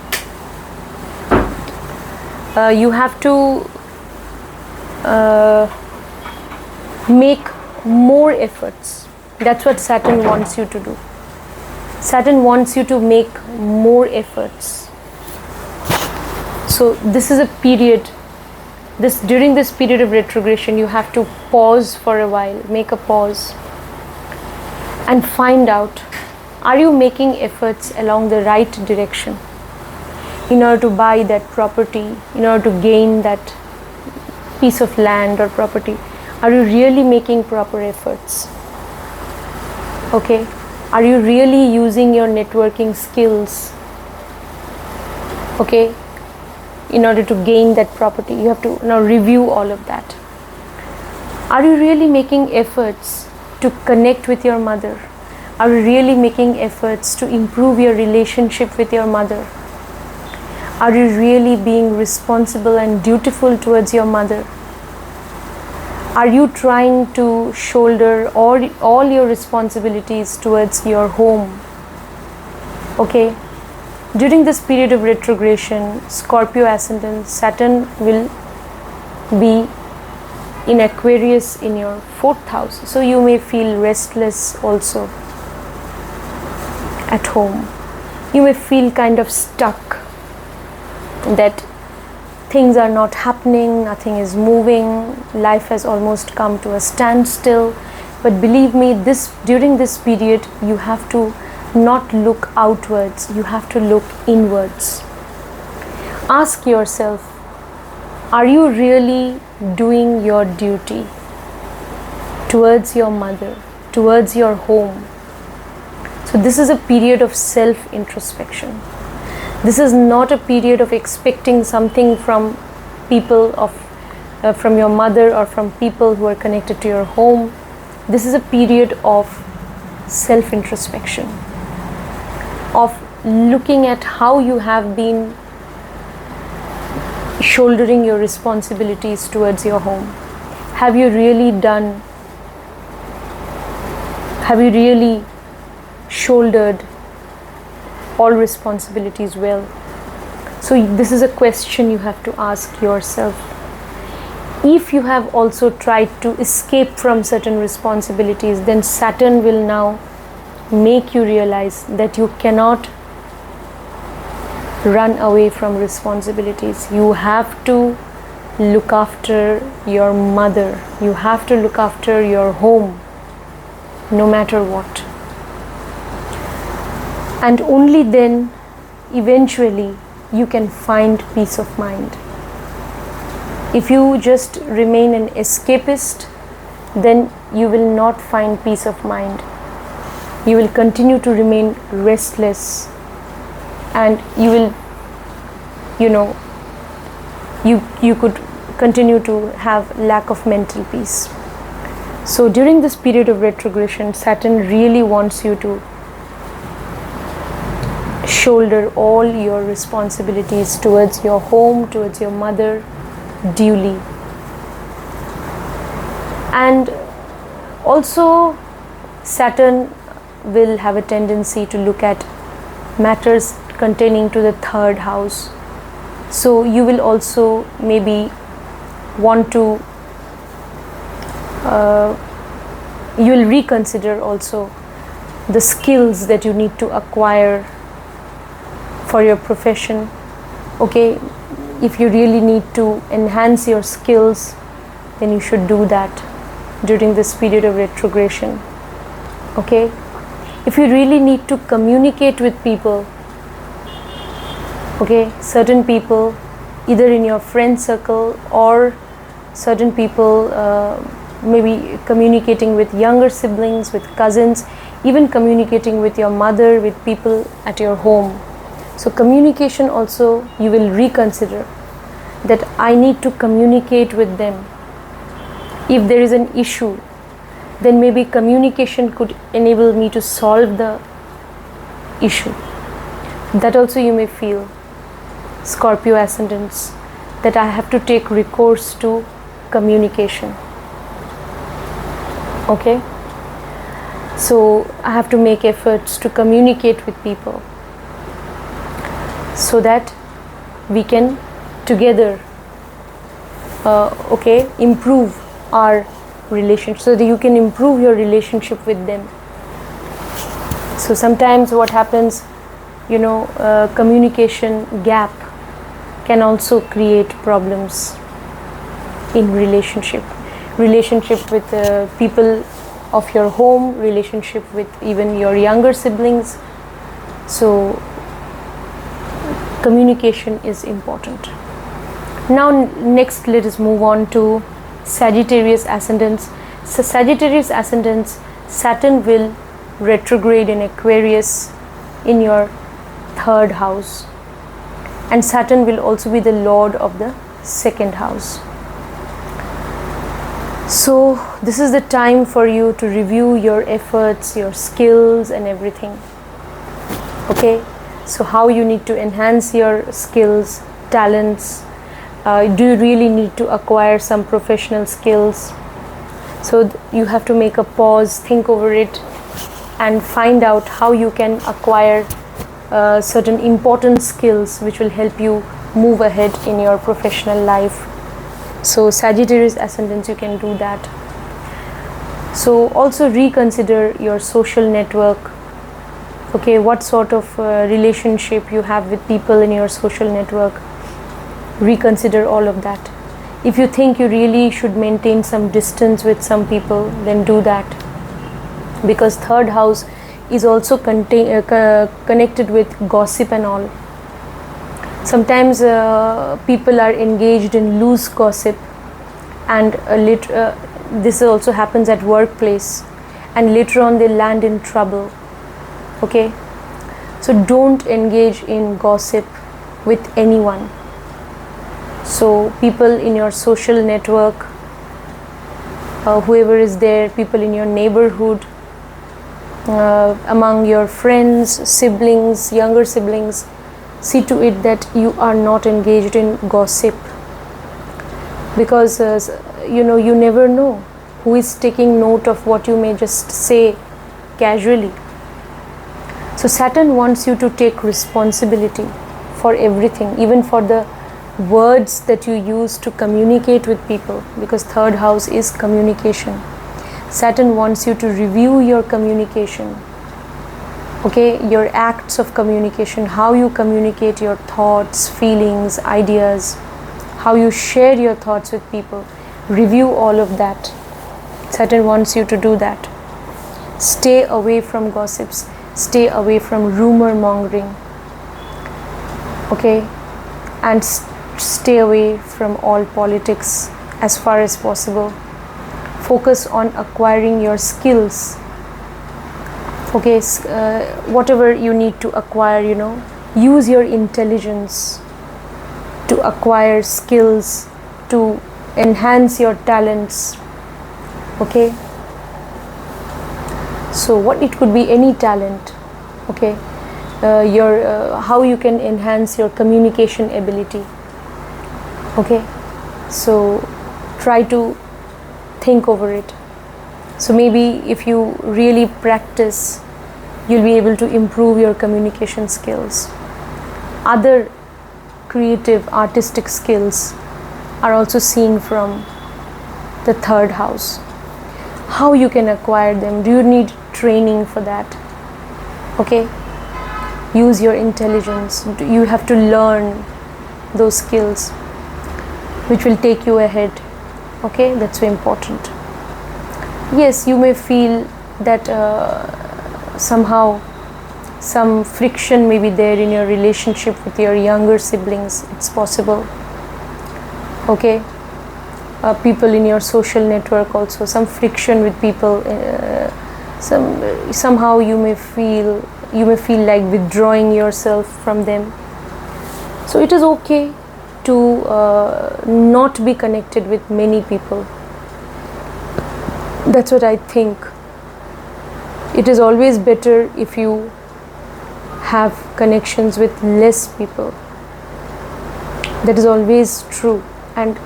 make more efforts. That's what Saturn wants you to do. Saturn wants you to make more efforts. So this is a period, during this period of retrogression, you have to pause for a while, make a pause and find out, are you making efforts along the right direction in order to buy that property, in order to gain that piece of land or property? Are you really making proper efforts? Okay, are you really using your networking skills? Okay, in order to gain that property, you have to now review all of that. Are you really making efforts to connect with your mother? Are you really making efforts to improve your relationship with your mother? Are you really being responsible and dutiful towards your mother? Are you trying to shoulder all your responsibilities towards your home? Okay, during this period of retrogression, Scorpio Ascendant, Saturn will be in Aquarius in your 4th house. So you may feel restless also at home. You may feel kind of stuck, that things are not happening, nothing is moving, life has almost come to a standstill. But believe me, during this period, you have to not look outwards, you have to look inwards. Ask yourself, are you really doing your duty towards your mother, towards your home? So this is a period of self-introspection. This is not a period of expecting something from people from your mother or from people who are connected to your home. This is a period of self-introspection, of looking at how you have been shouldering your responsibilities towards your home. Have you really shouldered all responsibilities well? So this is a question you have to ask yourself. If you have also tried to escape from certain responsibilities, then Saturn will now make you realize that you cannot run away from responsibilities. You have to look after your mother. You have to look after your home, no matter what. And only then, eventually, you can find peace of mind. If you just remain an escapist, then you will not find peace of mind. You will continue to remain restless, and you will, you could continue to have lack of mental peace. So during this period of retrogression, Saturn really wants you to shoulder all your responsibilities towards your home, towards your mother, duly. And also Saturn will have a tendency to look at matters containing to the third house. So you will also maybe want to you will reconsider also the skills that you need to acquire for your profession. Okay, if you really need to enhance your skills, then you should do that during this period of retrogression. Okay, if you really need to communicate with people, okay, certain people either in your friend circle or certain people maybe communicating with younger siblings, with cousins, even communicating with your mother, with people at your home. So communication also, you will reconsider that I need to communicate with them. If there is an issue, then maybe communication could enable me to solve the issue. That also you may feel, Scorpio ascendants, that I have to take recourse to communication. Okay, so I have to make efforts to communicate with people so that we can together improve our relationship, so that you can improve your relationship with them. So sometimes what happens, communication gap can also create problems in relationship with people of your home, relationship with even your younger siblings. So communication is important. Now next, let us move on to Sagittarius ascendants. So Sagittarius ascendants, Saturn will retrograde in Aquarius in your third house, and Saturn will also be the lord of the second house. So this is the time for you to review your efforts, your skills and everything. Okay, so how you need to enhance your skills, talents. Do you really need to acquire some professional skills? So you have to make a pause, think over it, and find out how you can acquire certain important skills which will help you move ahead in your professional life. So Sagittarius ascendants, you can do that. So also reconsider your social network. Okay, what sort of relationship you have with people in your social network. Reconsider all of that. If you think you really should maintain some distance with some people, then do that, because third house is also connected with gossip and all. Sometimes people are engaged in loose gossip, and this also happens at workplace, and later on they land in trouble. Okay, so don't engage in gossip with anyone. So people in your social network, whoever is there, people in your neighborhood, among your friends, siblings, younger siblings, see to it that you are not engaged in gossip, because you never know who is taking note of what you may just say casually. So Saturn wants you to take responsibility for everything, even for the words that you use to communicate with people, because third house is communication. Saturn wants you to review your communication, okay, your acts of communication, how you communicate your thoughts, feelings, ideas, how you share your thoughts with people. Review all of that. Saturn wants you to do that. Stay away from gossips, stay away from rumor mongering, okay, and stay away from all politics as far as possible. Focus on acquiring your skills, okay, whatever you need to acquire, use your intelligence to acquire skills, to enhance your talents, okay. So what it could be, any talent, okay, how you can enhance your communication ability, okay. So try to think over it. So maybe if you really practice, you'll be able to improve your communication skills. Other creative, artistic skills are also seen from the third house. How you can acquire them? Do you need training for that? Okay, use your intelligence. You have to learn those skills which will take you ahead. Okay, that's so important. Yes, you may feel that somehow some friction may be there in your relationship with your younger siblings. It's possible. Okay, people in your social network also, some friction with people. Somehow you may feel like withdrawing yourself from them. So it is okay to not be connected with many people. That's what I think. It is always better if you have connections with less people. That is always true, and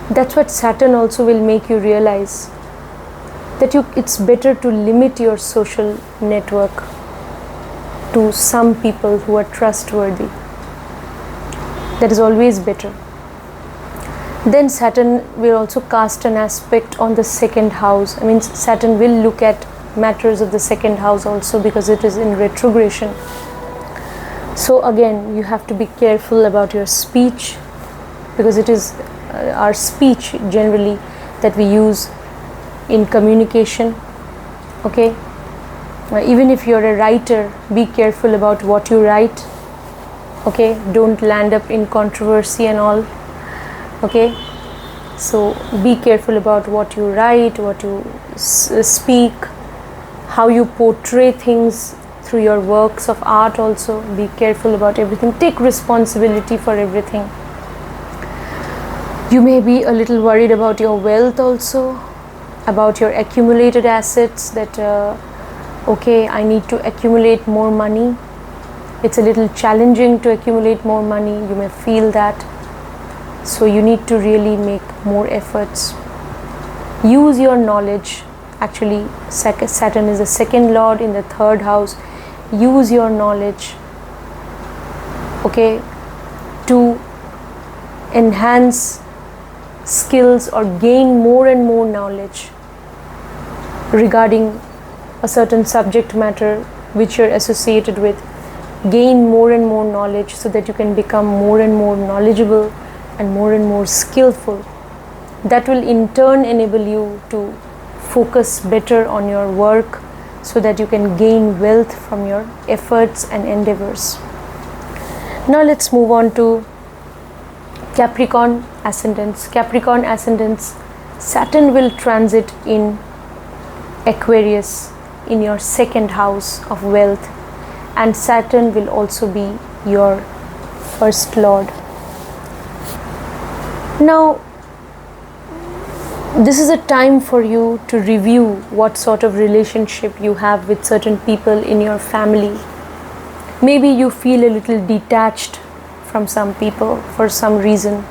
that's what Saturn also will make you realize, that it's better to limit your social network to some people who are trustworthy. That is always better. Then Saturn will also cast an aspect on the second house. I mean, Saturn will look at matters of the second house also, because it is in retrogression. So again, you have to be careful about your speech, because it is our speech generally that we use in communication. Okay, even if you're a writer, be careful about what you write. Okay, don't land up in controversy and all. Okay, so be careful about what you write, what you speak, how you portray things through your works of art also. Be careful about everything. Take responsibility for everything. You may be a little worried about your wealth also, about your accumulated assets, that okay, I need to accumulate more money. It's a little challenging to accumulate more money. You may feel that. So you need to really make more efforts. Use your knowledge. Actually, Saturn is the second lord in the third house. Use your knowledge, okay, to enhance skills or gain more and more knowledge regarding a certain subject matter which you're associated with. Gain more and more knowledge so that you can become more and more knowledgeable and more skillful. That will in turn enable you to focus better on your work, so that you can gain wealth from your efforts and endeavors. Now let's move on to Capricorn Ascendants. Capricorn Ascendants, Saturn will transit in Aquarius, in your second house of wealth, and Saturn will also be your first lord. Now, this is a time for you to review what sort of relationship you have with certain people in your family. Maybe you feel a little detached from some people for some reason.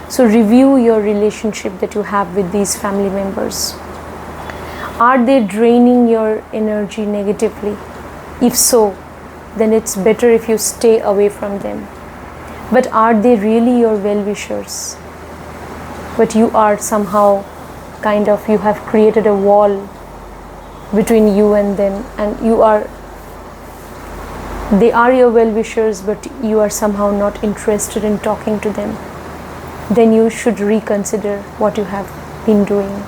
So review your relationship that you have with these family members. Are they draining your energy negatively? If so, then it's better if you stay away from them. But are they really your well-wishers? But you are somehow you have created a wall between you and them, and they are your well-wishers, but you are somehow not interested in talking to them. Then you should reconsider what you have been doing.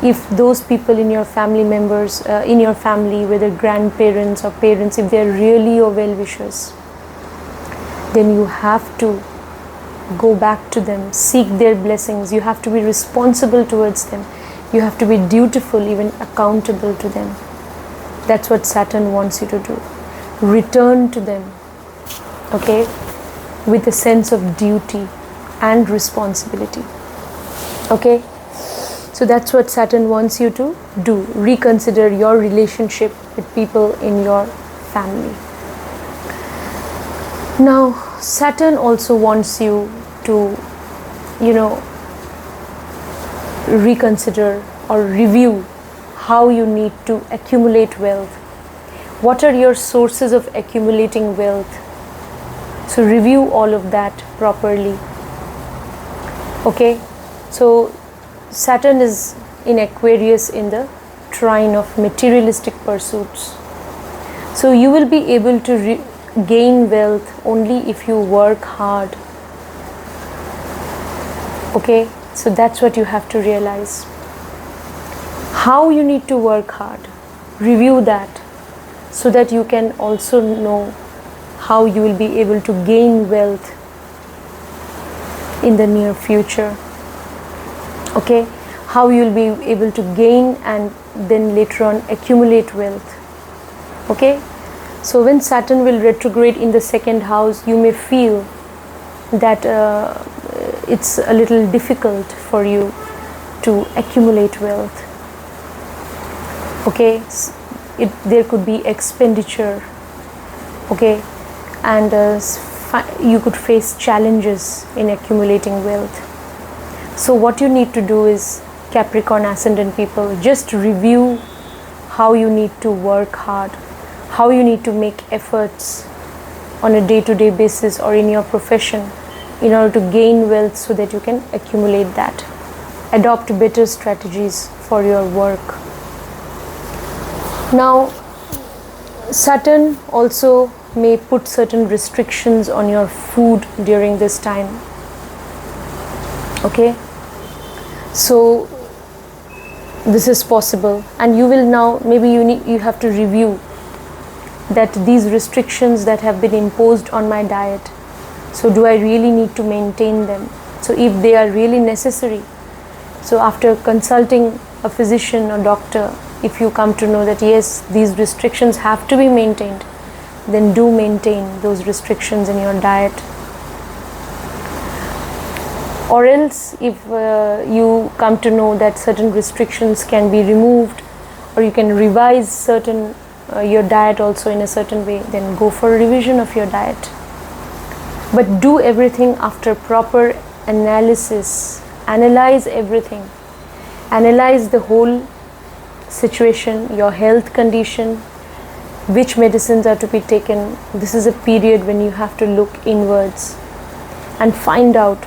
If those people in your family members, in your family, whether grandparents or parents, if they are really your well-wishers, then you have to go back to them, seek their blessings. You have to be responsible towards them. You have to be dutiful, even accountable to them. That's what Saturn wants you to do. Return to them, okay, with a sense of duty and responsibility. Okay, so that's what Saturn wants you to do. Reconsider your relationship with people in your family. Now, Saturn also wants you to, reconsider or review how you need to accumulate wealth. What are your sources of accumulating wealth? So review all of that properly. Okay, so Saturn is in Aquarius in the trine of materialistic pursuits. So you will be able to gain wealth only if you work hard. Okay, so that's what you have to realize. How you need to work hard. Review that so that you can also know how you will be able to gain wealth in the near future. Okay, how you will be able to gain and then later on accumulate wealth. Okay, so when Saturn will retrograde in the second house, you may feel that it's a little difficult for you to accumulate wealth. Okay, there could be expenditure. Okay, and you could face challenges in accumulating wealth. So what you need to do is, Capricorn Ascendant people, just review how you need to work hard, how you need to make efforts on a day-to-day basis or in your profession in order to gain wealth so that you can accumulate that. Adopt better strategies for your work. Now, Saturn also may put certain restrictions on your food during this time. Okay, so this is possible, and you will now, maybe you have to review that these restrictions that have been imposed on my diet, so do I really need to maintain them? So if they are really necessary, so after consulting a physician or doctor, if you come to know that yes, these restrictions have to be maintained, then do maintain those restrictions in your diet. Or else, if you come to know that certain restrictions can be removed, or you can revise certain your diet also in a certain way, then go for a revision of your diet. But do everything after proper analysis. Analyze everything. Analyze the whole situation, your health condition, which medicines are to be taken. This is a period when you have to look inwards and find out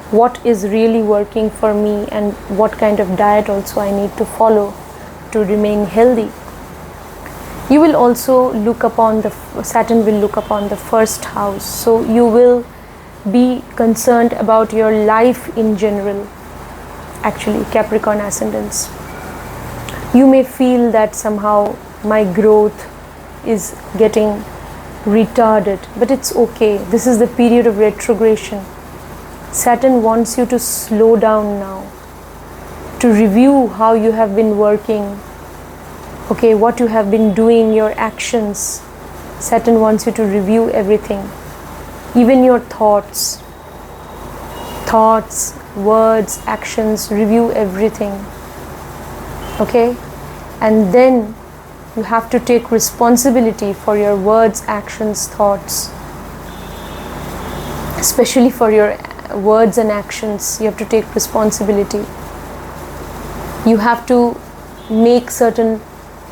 what is really working for me and what kind of diet also I need to follow to remain healthy. You will also look upon Saturn will look upon the first house, so you will be concerned about your life in general. Actually, Capricorn Ascendants, you may feel that somehow my growth is getting retarded, but it's okay. This is the period of retrogression. Saturn wants you to slow down now, to review how you have been working, okay, what you have been doing, your actions. Saturn wants you to review everything, even your thoughts. thoughts, words, actions, review everything. Okay? And then you have to take responsibility for your words, actions, thoughts. Especially for your words and actions, you have to take responsibility. You have to make certain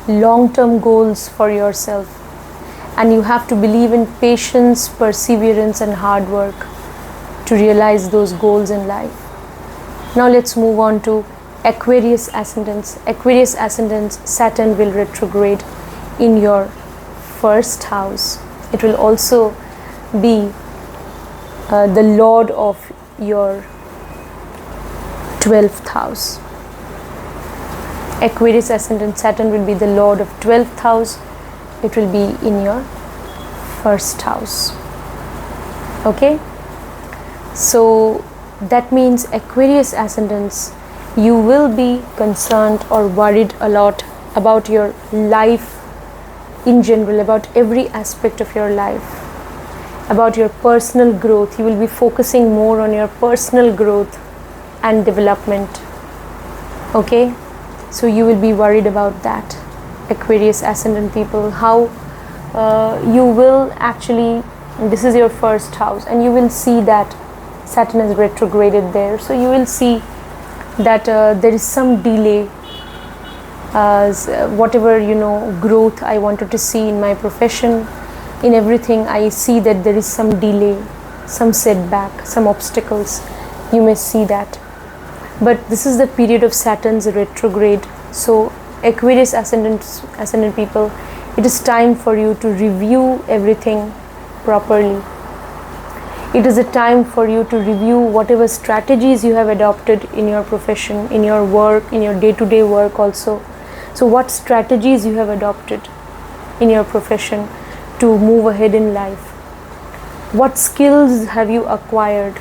long-term goals for yourself. And you have to believe in patience, perseverance and hard work to realize those goals in life. Now let's move on to Aquarius Ascendants. Aquarius Ascendants, Saturn will retrograde in your first house. It will also be the Lord of your 12th house. Aquarius Ascendant Saturn will be the Lord of 12th house. It will be in your first house. Okay? So that means Aquarius Ascendants, you will be concerned or worried a lot about your life in general, about every aspect of your life, about your personal growth. You will be focusing more on your personal growth and development. Okay? So you will be worried about that, Aquarius Ascendant people, how you will actually, this is your first house and you will see that Saturn is retrograded there. So you will see that there is some delay, whatever growth I wanted to see in my profession, in everything, I see that there is some delay, some setback, some obstacles. You may see that. But this is the period of Saturn's retrograde. So Aquarius ascendant people, it is time for you to review everything properly. It is a time for you to review whatever strategies you have adopted in your profession, in your work, in your day-to-day work also. So what strategies you have adopted in your profession to move ahead in life? What skills have you acquired?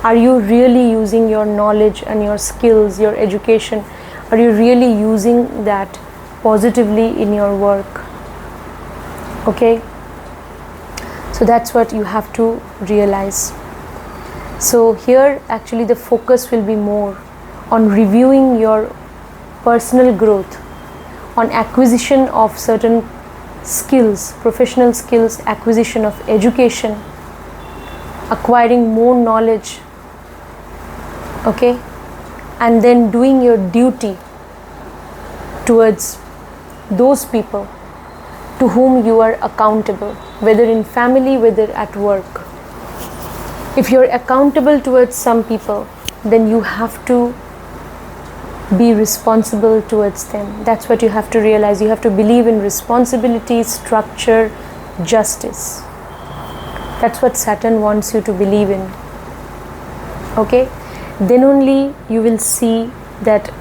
Are you really using your knowledge and your skills, your education? Are you really using that positively in your work? Okay? So that's what you have to realize. So here actually the focus will be more on reviewing your personal growth, on acquisition of certain skills, professional skills, acquisition of education, acquiring more knowledge. Okay? And then doing your duty towards those people to whom you are accountable, whether in family, whether at work. If you're accountable towards some people, then you have to be responsible towards them. That's what you have to realize. You have to believe in responsibility, structure, justice. That's what Saturn wants you to believe in. Okay? Then only you will see that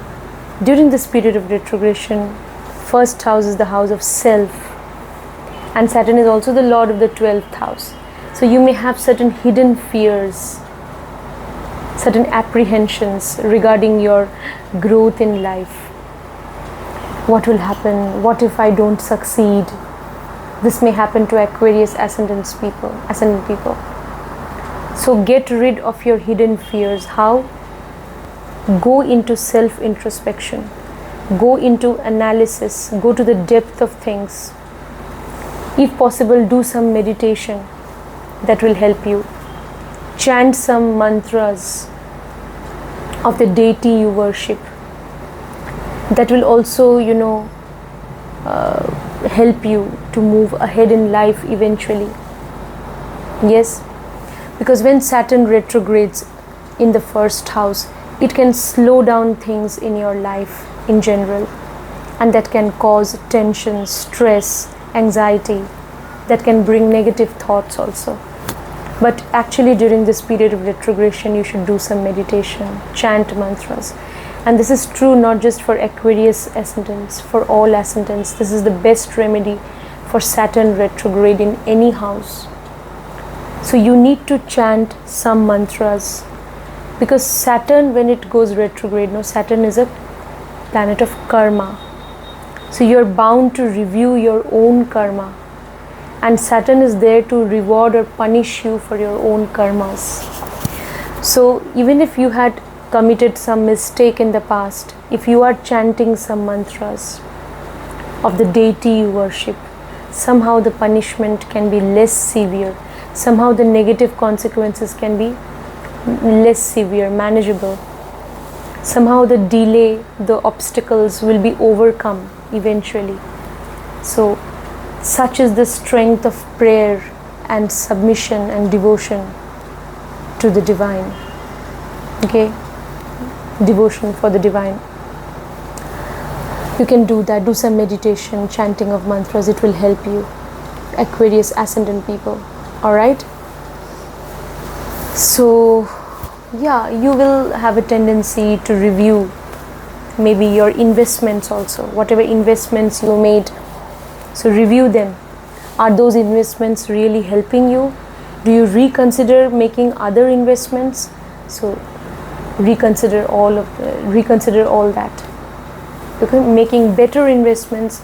during this period of retrogression, first house is the house of self, and Saturn is also the Lord of the 12th house. So you may have certain hidden fears, certain apprehensions regarding your growth in life. What will happen? What if I don't succeed? This may happen to Aquarius ascendant people. So get rid of your hidden fears. How? Go into self-introspection. Go into analysis. Go to the depth of things. If possible, do some meditation. That will help you. Chant some mantras of the deity you worship. That will also, help you to move ahead in life eventually. Yes, because when Saturn retrogrades in the first house, it can slow down things in your life in general, and that can cause tension, stress, anxiety. That can bring negative thoughts also. But actually during this period of retrogression, you should do some meditation, chant mantras. And this is true not just for Aquarius ascendants, for all ascendants. This is the best remedy for Saturn retrograde in any house. So you need to chant some mantras, because Saturn, when it goes retrograde, Saturn is a planet of karma. So you're bound to review your own karma. And Saturn is there to reward or punish you for your own karmas. So even if you had committed some mistake in the past, if you are chanting some mantras of the deity you worship, somehow the punishment can be less severe. Somehow the negative consequences can be less severe, manageable. Somehow the delay, the obstacles will be overcome eventually. So such is the strength of prayer and submission and devotion to the divine. Okay? Devotion for the divine. You can do that. Do some meditation, chanting of mantras. It will help you. Aquarius ascendant people. Alright? So, yeah, you will have a tendency to review maybe your investments also. Whatever investments you made. So, review them. Are those investments really helping you? Do you reconsider making other investments? So, reconsider all that. Because making better investments,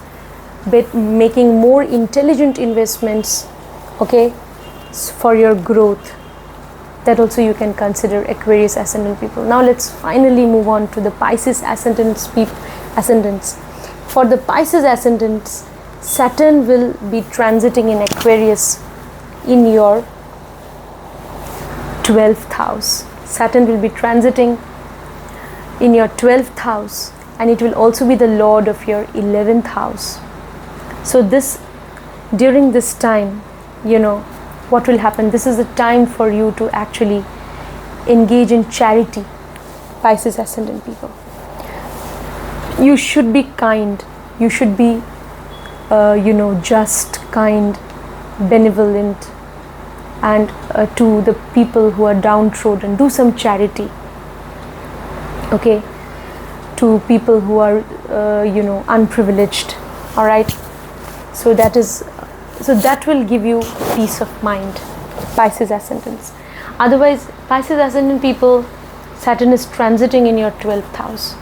making more intelligent investments, okay, for your growth. That also you can consider, Aquarius ascendant people. Now let's finally move on to the Pisces ascendants. For the Pisces ascendants, Saturn will be transiting in Aquarius in your 12th house. Saturn will be transiting in your 12th house, and it will also be the lord of your 11th house. So during this time, what will happen? This is the time for you to actually engage in charity, Pisces ascendant people. You should be kind. You should be, just, kind, benevolent, and to the people who are downtrodden. Do some charity. Okay? To people who are, unprivileged. All right? So that will give you peace of mind, Pisces ascendants. Otherwise, Pisces ascendant people, Saturn is transiting in your 12th house.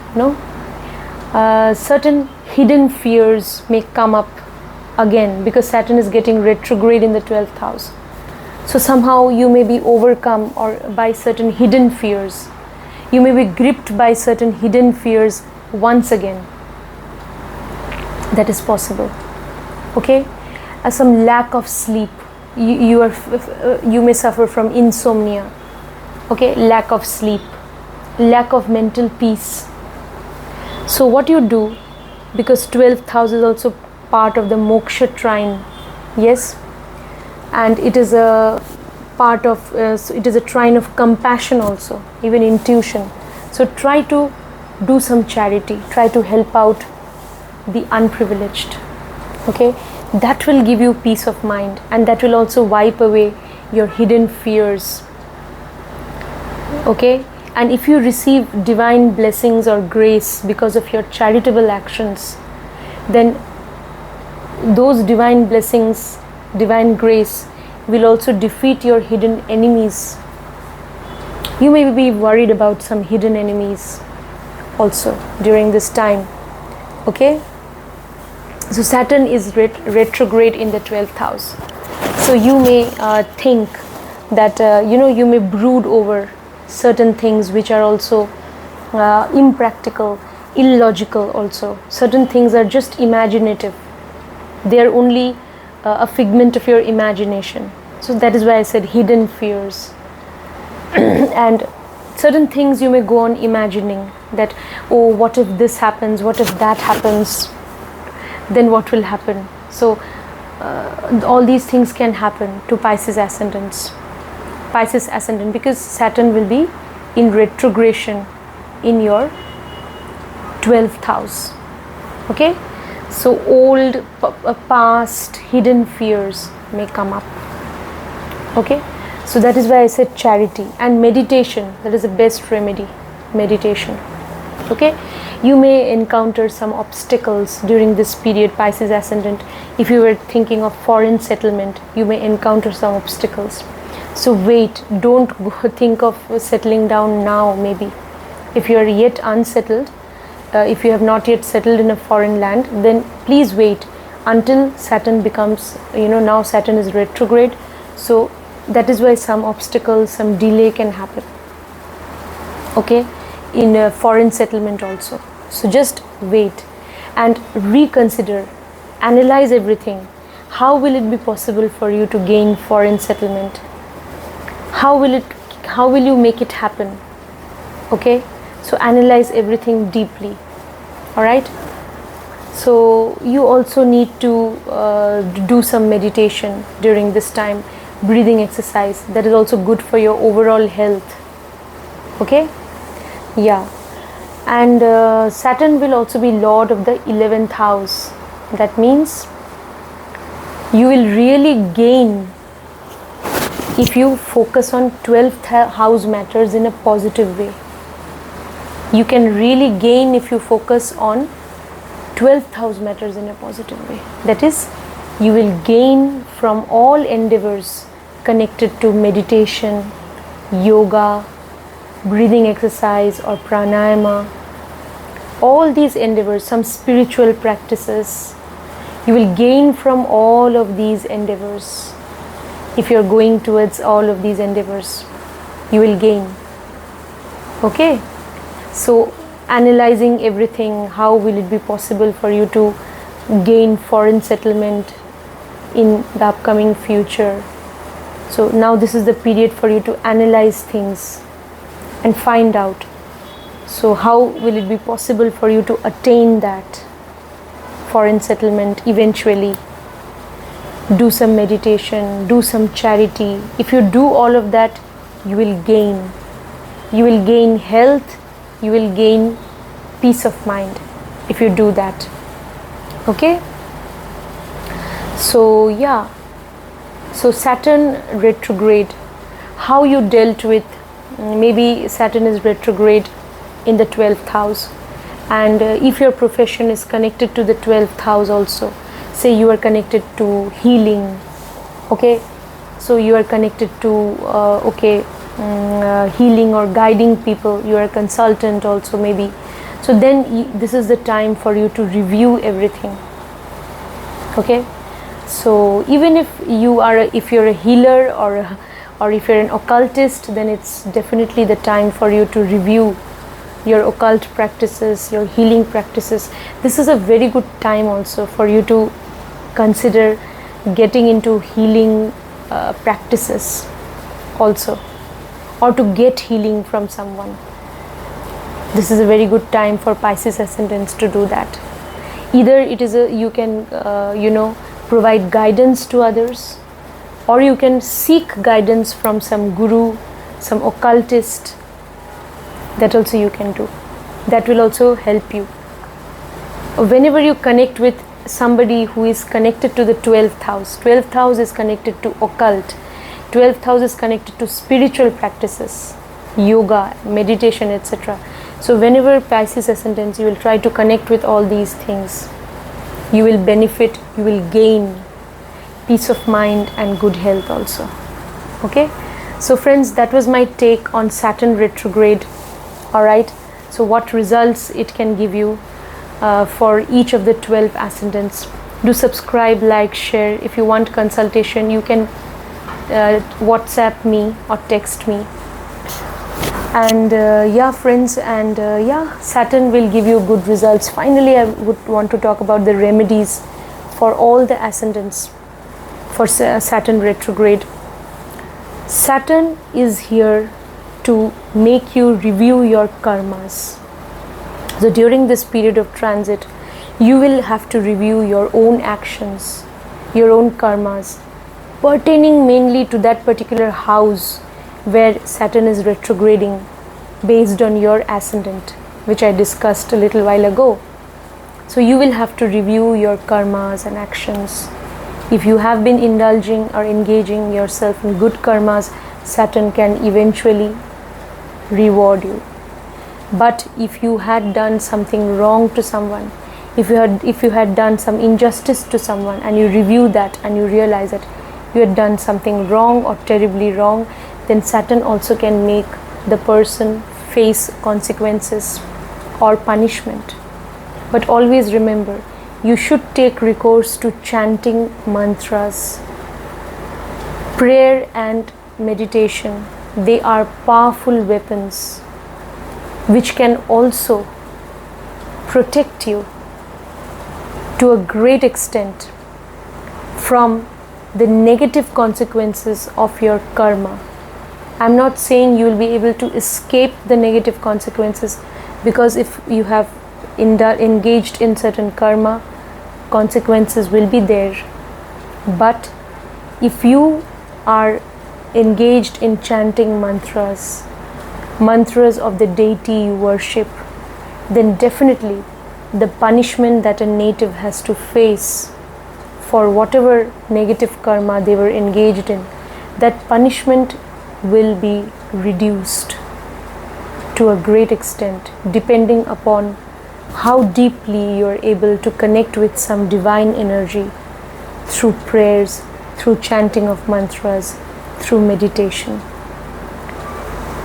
Certain hidden fears may come up again because Saturn is getting retrograde in the 12th house. So somehow you may be overcome by certain hidden fears. You may be gripped by certain hidden fears once again. That is possible. Okay? Some lack of sleep. You may suffer from insomnia. Okay? Lack of sleep. Lack of mental peace. So what you do, because 12th house is also part of the moksha trine. Yes? And it is a part of, it is a trine of compassion also, even intuition. So try to do some charity. Try to help out the unprivileged. Okay? That will give you peace of mind, and that will also wipe away your hidden fears. Okay? And if you receive divine blessings or grace because of your charitable actions, then those divine blessings, divine grace will also defeat your hidden enemies. You may be worried about some hidden enemies also during this time. Okay? So Saturn is retrograde in the 12th house. So you may think that, you may brood over certain things which are also impractical, illogical also. Certain things are just imaginative. They are only a figment of your imagination. So that is why I said hidden fears. And certain things you may go on imagining that, oh, what if this happens? What if that happens? Then what will happen? So all these things can happen to Pisces ascendant, because Saturn will be in retrogression in your 12th house. Okay? So old past hidden fears may come up. Okay? So that is why I said charity and meditation. That is the best remedy. Meditation. Okay? You may encounter some obstacles during this period, Pisces ascendant. If you were thinking of foreign settlement, you may encounter some obstacles. So wait, don't think of settling down now maybe. If you are yet unsettled, if you have not yet settled in a foreign land, then please wait until Saturn becomes, now Saturn is retrograde. So that is why some obstacles, some delay can happen. okay, in a foreign settlement also. So just wait and reconsider, analyze everything. How will it be possible for you to gain foreign settlement? How will you make it happen? Okay, so analyze everything deeply. All right, so you also need to do some meditation during this time, breathing exercise. That is also good for your overall health. Okay, yeah. And Saturn will also be lord of the 11th house. That means you will really gain if you focus on 12th house matters in a positive way. You can really gain if you focus on 12th house matters in a positive way. That is, you will gain from all endeavors connected to meditation, yoga, breathing exercise or pranayama. All these endeavors, some spiritual practices, you will gain from all of these endeavors. If you are going towards all of these endeavors, you will gain. Okay, so analyzing everything, how will it be possible for you to gain foreign settlement in the upcoming future? So now this is the period for you to analyze things and find out. So how will it be possible for you to attain that foreign settlement eventually? Do some meditation, do some charity. If you do all of that, you will gain. You will gain health, you will gain peace of mind if you do that. Okay? So yeah. So Saturn retrograde, how you dealt with, maybe Saturn is retrograde in the 12th house, and if your profession is connected to the 12th house also, say you are connected to healing, okay, so you are connected to healing or guiding people, you are a consultant also maybe, so then this is the time for you to review everything. Okay, so even if you're a healer or if you're an occultist, then it's definitely the time for you to review your occult practices, your healing practices. This is a very good time also for you to consider getting into healing practices also, or to get healing from someone. This is a very good time for Pisces ascendants to do that. Either it is you can provide guidance to others, or you can seek guidance from some guru, some occultist. That also you can do. That will also help you. Whenever you connect with somebody who is connected to the 12th house, 12th house is connected to occult, 12th house is connected to spiritual practices, yoga, meditation, etc. So whenever Pisces ascendants, you will try to connect with all these things. You will benefit, you will gain peace of mind and good health also. Okay, so friends, that was my take on Saturn retrograde. Alright, so what results it can give you for each of the 12 ascendants. Do subscribe, like, share. If you want consultation, you can WhatsApp me or text me. And yeah friends, and yeah, Saturn will give you good results. Finally, I would want to talk about the remedies for all the ascendants for Saturn retrograde. Saturn is here to make you review your karmas. So during this period of transit, you will have to review your own actions, your own karmas, pertaining mainly to that particular house where Saturn is retrograding, based on your ascendant, which I discussed a little while ago. So you will have to review your karmas and actions. If you have been indulging or engaging yourself in good karmas, Saturn can eventually reward you. But if you had done something wrong to someone, if you had done some injustice to someone, and you review that and you realize that you had done something wrong or terribly wrong, then Saturn also can make the person face consequences or punishment. But always remember, you should take recourse to chanting mantras. Prayer and meditation, they are powerful weapons which can also protect you to a great extent from the negative consequences of your karma. I'm not saying you will be able to escape the negative consequences, because if you have engaged in certain karma, consequences will be there. But if you are engaged in chanting mantras of the deity you worship, then definitely the punishment that a native has to face for whatever negative karma they were engaged in, that punishment will be reduced to a great extent, depending upon how deeply you are able to connect with some divine energy through prayers, through chanting of mantras, through meditation.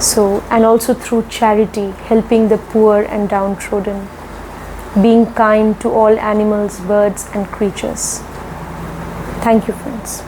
So, and also through charity, helping the poor and downtrodden, being kind to all animals, birds and creatures. Thank you, friends.